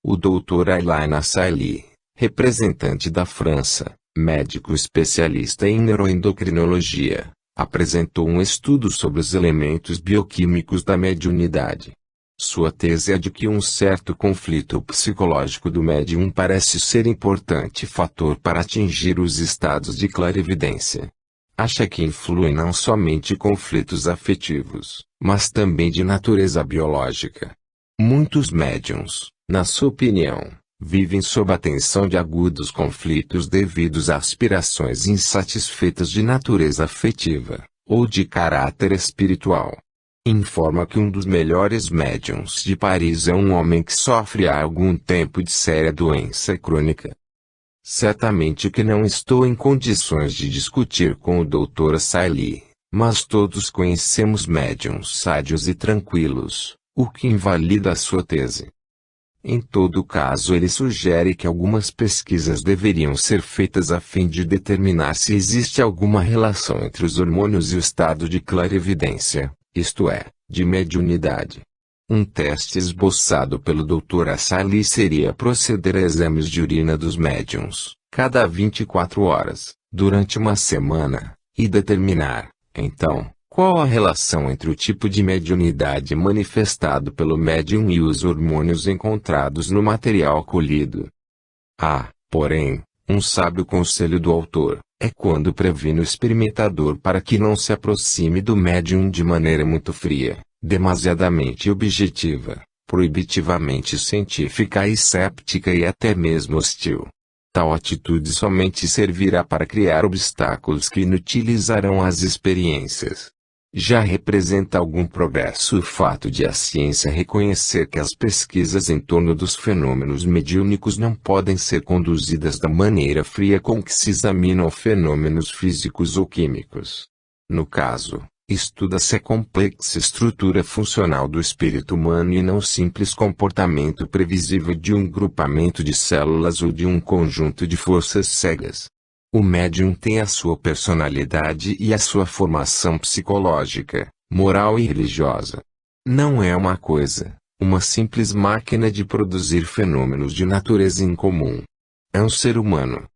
S1: O Dr. Alain Assailly, representante da França, médico especialista em neuroendocrinologia, apresentou um estudo sobre os elementos bioquímicos da mediunidade. Sua tese é de que um certo conflito psicológico do médium parece ser importante fator para atingir os estados de clarividência. Acha que influem não somente conflitos afetivos, mas também de natureza biológica. Muitos médiuns, na sua opinião, vivem sob a tensão de agudos conflitos devidos a aspirações insatisfeitas de natureza afetiva, ou de caráter espiritual. Informa que um dos melhores médiuns de Paris é um homem que sofre há algum tempo de séria doença crônica. Certamente que não estou em condições de discutir com o Dr. Assailly, mas todos conhecemos médiuns sádios e tranquilos, o que invalida a sua tese. Em todo caso ele sugere que algumas pesquisas deveriam ser feitas a fim de determinar se existe alguma relação entre os hormônios e o estado de clarividência, isto é, de mediunidade. Um teste esboçado pelo Dr. Assali seria proceder a exames de urina dos médiuns, cada 24 horas, durante uma semana, e determinar, então, qual a relação entre o tipo de mediunidade manifestado pelo médium e os hormônios encontrados no material colhido. Porém, um sábio conselho do autor é quando previne o experimentador para que não se aproxime do médium de maneira muito fria, demasiadamente objetiva, proibitivamente científica e séptica e até mesmo hostil. Tal atitude somente servirá para criar obstáculos que inutilizarão as experiências. Já representa algum progresso o fato de a ciência reconhecer que as pesquisas em torno dos fenômenos mediúnicos não podem ser conduzidas da maneira fria com que se examinam fenômenos físicos ou químicos. No caso, estuda-se a complexa estrutura funcional do espírito humano e não o simples comportamento previsível de um grupamento de células ou de um conjunto de forças cegas. O médium tem a sua personalidade e a sua formação psicológica, moral e religiosa. Não é uma simples máquina de produzir fenômenos de natureza incomum. É um ser humano.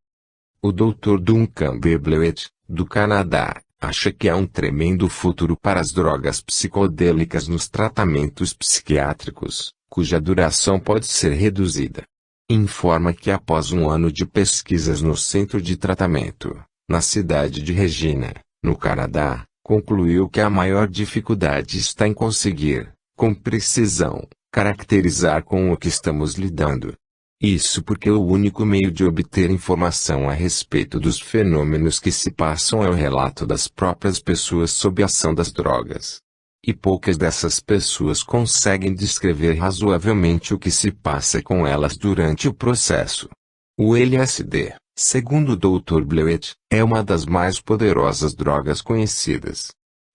S1: O Dr. Duncan B. Blewett, do Canadá, acha que há um tremendo futuro para as drogas psicodélicas nos tratamentos psiquiátricos, cuja duração pode ser reduzida. Informa que após um ano de pesquisas no centro de tratamento, na cidade de Regina, no Canadá, concluiu que a maior dificuldade está em conseguir, com precisão, caracterizar com o que estamos lidando. Isso porque o único meio de obter informação a respeito dos fenômenos que se passam é o relato das próprias pessoas sob a ação das drogas. E poucas dessas pessoas conseguem descrever razoavelmente o que se passa com elas durante o processo. O LSD, segundo o Dr. Blewett, é uma das mais poderosas drogas conhecidas.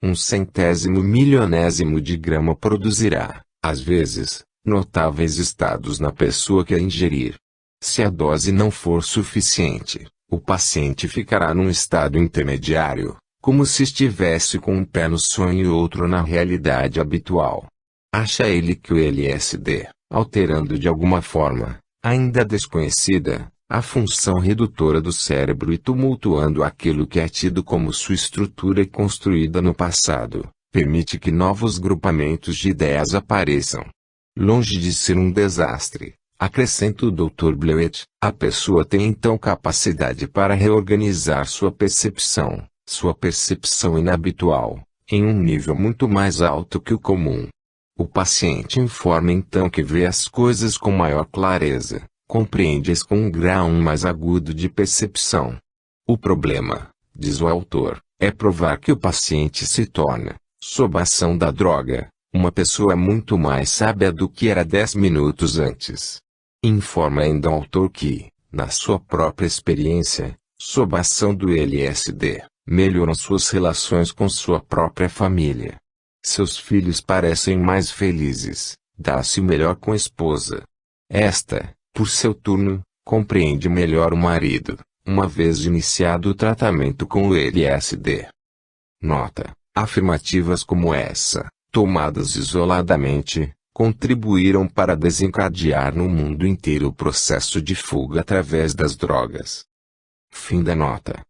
S1: 1/100 milionésimo de grama produzirá, às vezes, notáveis estados na pessoa que a ingerir. Se a dose não for suficiente, o paciente ficará num estado intermediário, como se estivesse com um pé no sonho e outro na realidade habitual. Acha ele que o LSD, alterando de alguma forma, ainda desconhecida, a função redutora do cérebro e tumultuando aquilo que é tido como sua estrutura construída no passado, permite que novos grupamentos de ideias apareçam. Longe de ser um desastre, acrescenta o Dr. Blewett, a pessoa tem então capacidade para reorganizar sua percepção inabitual, em um nível muito mais alto que o comum. O paciente informa então que vê as coisas com maior clareza, compreende-as com um grau mais agudo de percepção. O problema, diz o autor, é provar que o paciente se torna, sob a ação da droga, uma pessoa muito mais sábia do que era 10 minutos antes. Informa ainda o autor que, na sua própria experiência, sob a ação do LSD, melhoram suas relações com sua própria família. Seus filhos parecem mais felizes, dá-se melhor com a esposa. Esta, por seu turno, compreende melhor o marido, uma vez iniciado o tratamento com o LSD. Nota: afirmativas como essa, tomadas isoladamente, contribuíram para desencadear no mundo inteiro o processo de fuga através das drogas. Fim da nota.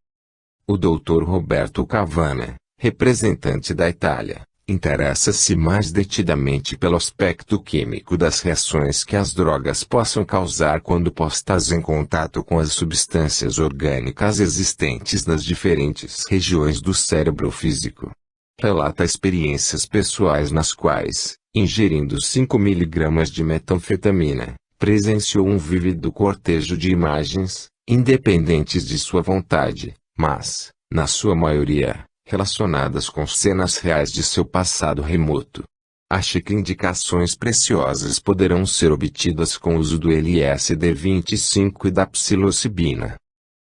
S1: O Dr. Roberto Cavana, representante da Itália, interessa-se mais detidamente pelo aspecto químico das reações que as drogas possam causar quando postas em contato com as substâncias orgânicas existentes nas diferentes regiões do cérebro físico. Relata experiências pessoais nas quais, ingerindo 5 mg de metanfetamina, presenciou um vívido cortejo de imagens, independentes de sua vontade, mas, na sua maioria, relacionadas com cenas reais de seu passado remoto. Acha que indicações preciosas poderão ser obtidas com o uso do LSD-25 e da psilocibina.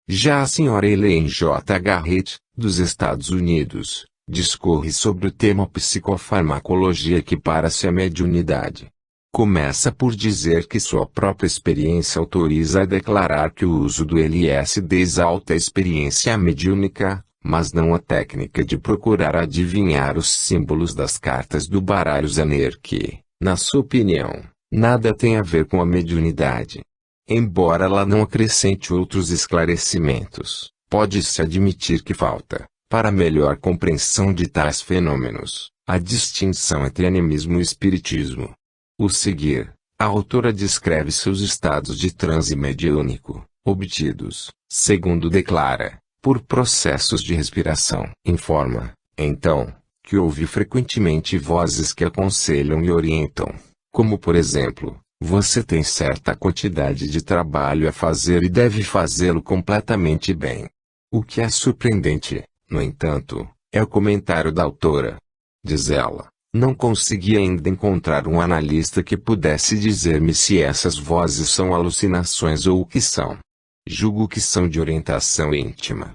S1: Já a Sra. Elaine J. Garrett, dos Estados Unidos, discorre sobre o tema psicofarmacologia equipara-se à mediunidade. Começa por dizer que sua própria experiência autoriza a declarar que o uso do LSD exalta a experiência mediúnica, mas não a técnica de procurar adivinhar os símbolos das cartas do baralho Zener que, Na sua opinião, nada tem a ver com a mediunidade. Embora ela não acrescente outros esclarecimentos, pode-se admitir que falta, para melhor compreensão de tais fenômenos, a distinção entre animismo e espiritismo. O seguir, a autora descreve seus estados de transe mediúnico, obtidos, segundo declara, por processos de respiração. Informa, então, que ouve frequentemente vozes que aconselham e orientam, como por exemplo, você tem certa quantidade de trabalho a fazer e deve fazê-lo completamente bem. O que é surpreendente, no entanto, é o comentário da autora. Diz ela, não consegui ainda encontrar um analista que pudesse dizer-me se essas vozes são alucinações ou o que são. Julgo que são de orientação íntima.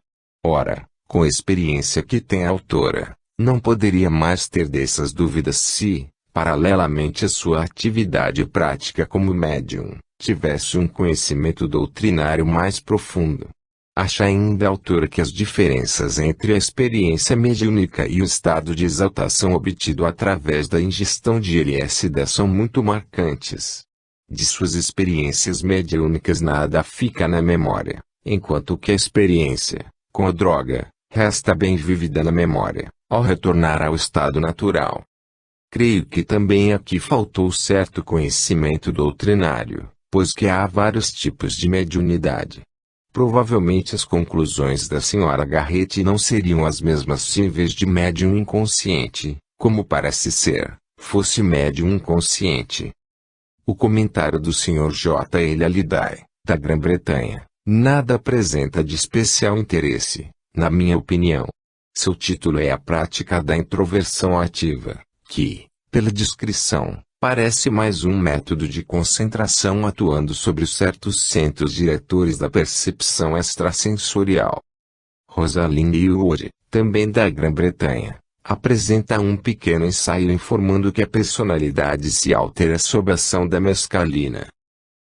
S1: Ora, com a experiência que tem a autora, não poderia mais ter dessas dúvidas se, paralelamente à sua atividade prática como médium, tivesse um conhecimento doutrinário mais profundo. Acha ainda a autora que as diferenças entre a experiência mediúnica e o estado de exaltação obtido através da ingestão de LSD são muito marcantes. De suas experiências mediúnicas nada fica na memória, enquanto que a experiência, com a droga, resta bem vívida na memória, ao retornar ao estado natural. Creio que também aqui faltou certo conhecimento doutrinário, pois que há vários tipos de mediunidade. Provavelmente as conclusões da senhora Garrett não seriam as mesmas se em vez de médium inconsciente, como parece ser, fosse médium inconsciente. O comentário do Sr. J. L. Halliday, da Grã-Bretanha, nada apresenta de especial interesse, na minha opinião. Seu título é A Prática da Introversão Ativa, que, pela descrição, parece mais um método de concentração atuando sobre certos centros diretores da percepção extrasensorial. Rosalind Wood, também da Grã-Bretanha, apresenta um pequeno ensaio informando que a personalidade se altera sob a ação da mescalina.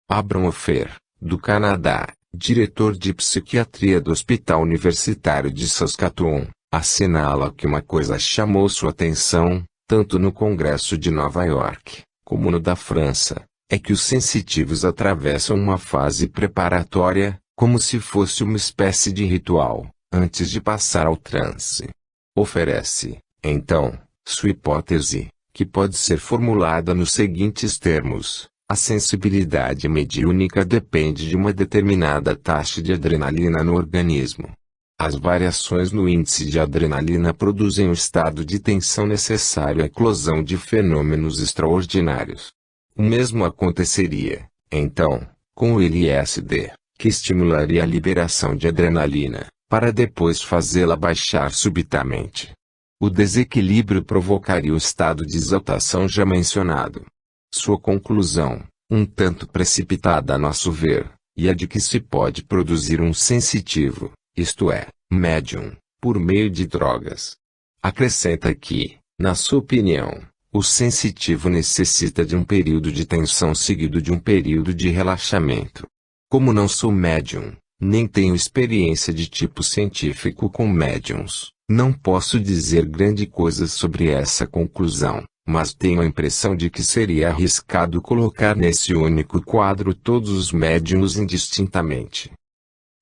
S1: Abraham Offer, do Canadá, diretor de psiquiatria do Hospital Universitário de Saskatoon, assinala que uma coisa chamou sua atenção, tanto no Congresso de Nova York, como no da França, é que os sensitivos atravessam uma fase preparatória, como se fosse uma espécie de ritual, antes de passar ao transe. Oferece, então, sua hipótese, que pode ser formulada nos seguintes termos: a sensibilidade mediúnica depende de uma determinada taxa de adrenalina no organismo. As variações no índice de adrenalina produzem o estado de tensão necessário à eclosão de fenômenos extraordinários. O mesmo aconteceria, então, com o LSD, que estimularia a liberação de adrenalina, para depois fazê-la baixar subitamente. O desequilíbrio provocaria o estado de exaltação já mencionado. Sua conclusão, um tanto precipitada a nosso ver, e a de que se pode produzir um sensitivo, isto é, médium, por meio de drogas. Acrescenta que, na sua opinião, o sensitivo necessita de um período de tensão seguido de um período de relaxamento. Como não sou médium, nem tenho experiência de tipo científico com médiums, não posso dizer grande coisa sobre essa conclusão, mas tenho a impressão de que seria arriscado colocar nesse único quadro todos os médiums indistintamente.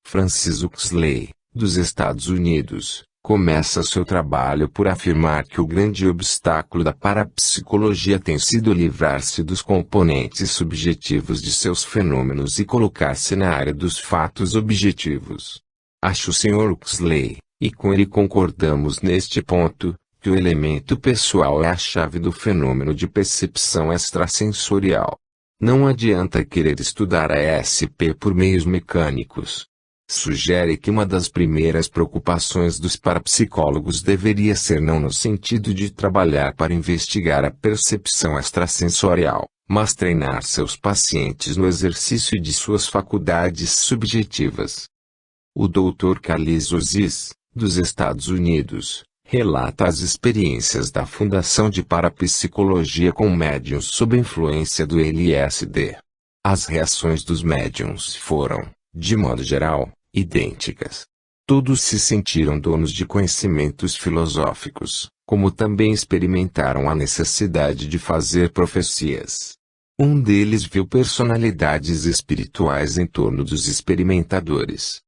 S1: Francis Huxley, dos Estados Unidos, começa seu trabalho por afirmar que o grande obstáculo da parapsicologia tem sido livrar-se dos componentes subjetivos de seus fenômenos e colocar-se na área dos fatos objetivos. Acho o Sr. Huxley, e com ele concordamos neste ponto, que o elemento pessoal é a chave do fenômeno de percepção extrasensorial. Não adianta querer estudar a ESP por meios mecânicos. Sugere que uma das primeiras preocupações dos parapsicólogos deveria ser não no sentido de trabalhar para investigar a percepção extrasensorial, mas treinar seus pacientes no exercício de suas faculdades subjetivas. O Dr. Khalil Aziz, dos Estados Unidos, relata as experiências da Fundação de Parapsicologia com médiuns sob influência do LSD. As reações dos médiuns foram, de modo geral, idênticas. Todos se sentiram donos de conhecimentos filosóficos, como também experimentaram a necessidade de fazer profecias. Um deles viu personalidades espirituais em torno dos experimentadores.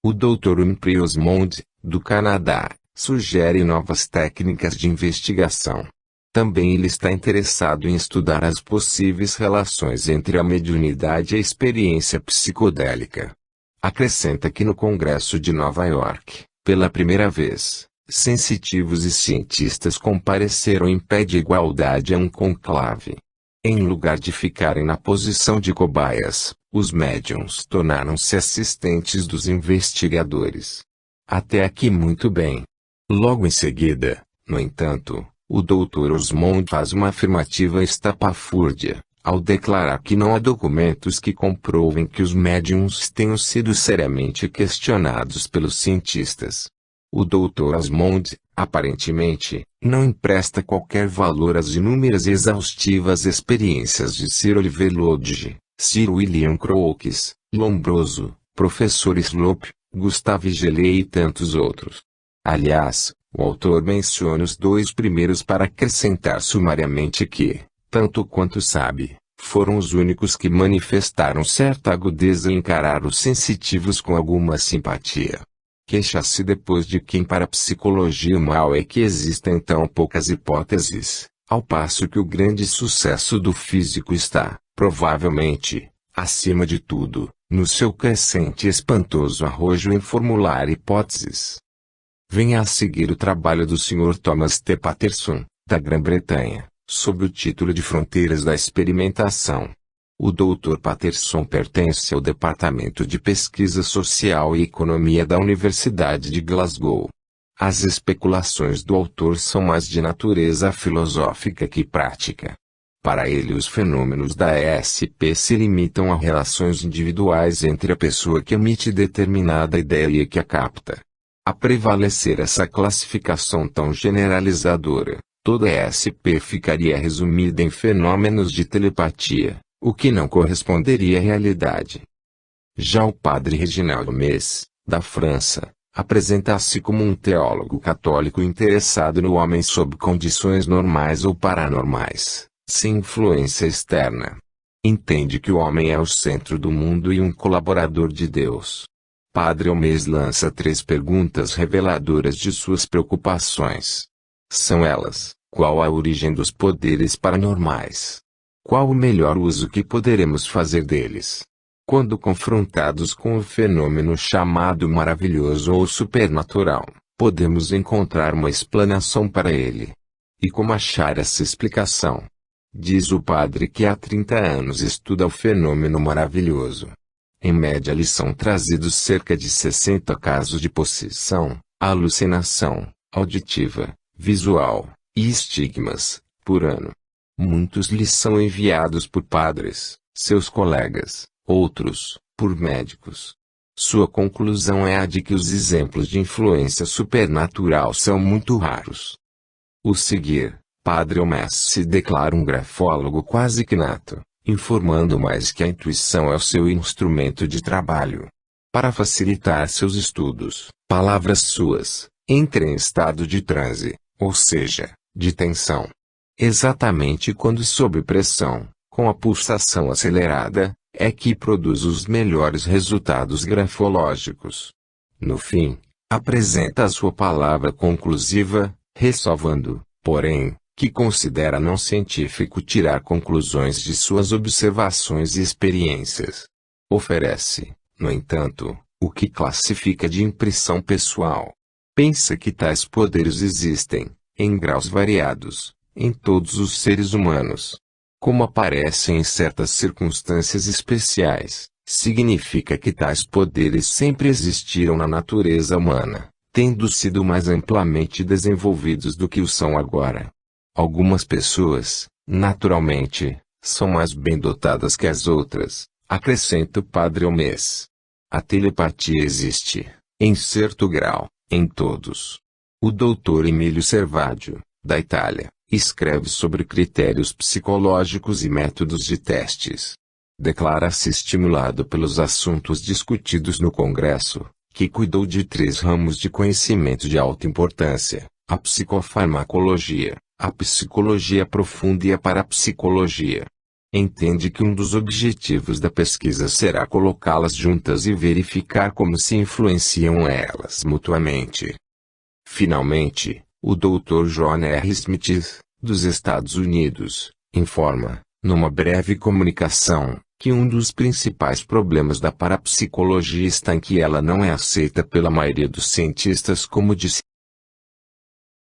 S1: O Dr. Humphrey Osmond, do Canadá, sugere novas técnicas de investigação. Também ele está interessado em estudar as possíveis relações entre a mediunidade e a experiência psicodélica. Acrescenta que no Congresso de Nova York, pela primeira vez, sensitivos e cientistas compareceram em pé de igualdade a um conclave. Em lugar de ficarem na posição de cobaias, os médiuns tornaram-se assistentes dos investigadores. Até aqui muito bem. Logo em seguida, no entanto, o Dr. Osmond faz uma afirmativa estapafúrdia, ao declarar que não há documentos que comprovem que os médiuns tenham sido seriamente questionados pelos cientistas. O Dr. Osmond, aparentemente, não empresta qualquer valor às inúmeras e exaustivas experiências de Sir Oliver Lodge, Sir William Crookes, Lombroso, Professor Slope, Gustave Gelée e tantos outros. Aliás, o autor menciona os dois primeiros para acrescentar sumariamente que, tanto quanto sabe, foram os únicos que manifestaram certa agudeza em encarar os sensitivos com alguma simpatia. Queixa-se depois de que para a psicologia o mal é que existem tão poucas hipóteses, ao passo que o grande sucesso do físico está, provavelmente, acima de tudo, no seu crescente e espantoso arrojo em formular hipóteses. Venha a seguir o trabalho do Sr. Thomas T. Patterson, da Grã-Bretanha, sob o título de Fronteiras da Experimentação. O Dr. Patterson pertence ao Departamento de Pesquisa Social e Economia da Universidade de Glasgow. As especulações do autor são mais de natureza filosófica que prática. Para ele, os fenômenos da ESP se limitam a relações individuais entre a pessoa que emite determinada ideia e a que a capta. A prevalecer essa classificação tão generalizadora, toda ESP ficaria resumida em fenômenos de telepatia, o que não corresponderia à realidade. Já o padre Reginaldo Mes, da França, apresenta-se como um teólogo católico interessado no homem sob condições normais ou paranormais, sem influência externa. Entende que o homem é o centro do mundo e um colaborador de Deus. Padre Mes lança 3 perguntas reveladoras de suas preocupações. São elas: qual a origem dos poderes paranormais? Qual o melhor uso que poderemos fazer deles? Quando confrontados com o fenômeno chamado maravilhoso ou supernatural, podemos encontrar uma explanação para ele. E como achar essa explicação? Diz o padre que há 30 anos estuda o fenômeno maravilhoso. Em média lhe são trazidos cerca de 60 casos de possessão, alucinação, auditiva, visual, e estigmas, por ano. Muitos lhes são enviados por padres, seus colegas, outros, por médicos. Sua conclusão é a de que os exemplos de influência supernatural são muito raros. O seguir, Padre Mes se declara um grafólogo quase que nato, informando mais que a intuição é o seu instrumento de trabalho. Para facilitar seus estudos, palavras suas, entra em estado de transe, ou seja, de tensão. Exatamente quando sob pressão, com a pulsação acelerada, é que produz os melhores resultados grafológicos. No fim, apresenta a sua palavra conclusiva, ressalvando, porém, que considera não científico tirar conclusões de suas observações e experiências. Oferece, no entanto, o que classifica de impressão pessoal. Pensa que tais poderes existem, em graus variados, em todos os seres humanos. Como aparecem em certas circunstâncias especiais, significa que tais poderes sempre existiram na natureza humana, tendo sido mais amplamente desenvolvidos do que o são agora. Algumas pessoas, naturalmente, são mais bem dotadas que as outras, acrescenta o Padre Mes. A telepatia existe, em certo grau, em todos. O Dr. Emílio Servadio, da Itália, escreve sobre critérios psicológicos e métodos de testes. Declara-se estimulado pelos assuntos discutidos no Congresso, que cuidou de 3 ramos de conhecimento de alta importância: a psicofarmacologia, a psicologia profunda e a parapsicologia. Entende que um dos objetivos da pesquisa será colocá-las juntas e verificar como se influenciam elas mutuamente. Finalmente, o Dr. John R. Smith, dos Estados Unidos, informa, numa breve comunicação, que um dos principais problemas da parapsicologia está em que ela não é aceita pela maioria dos cientistas como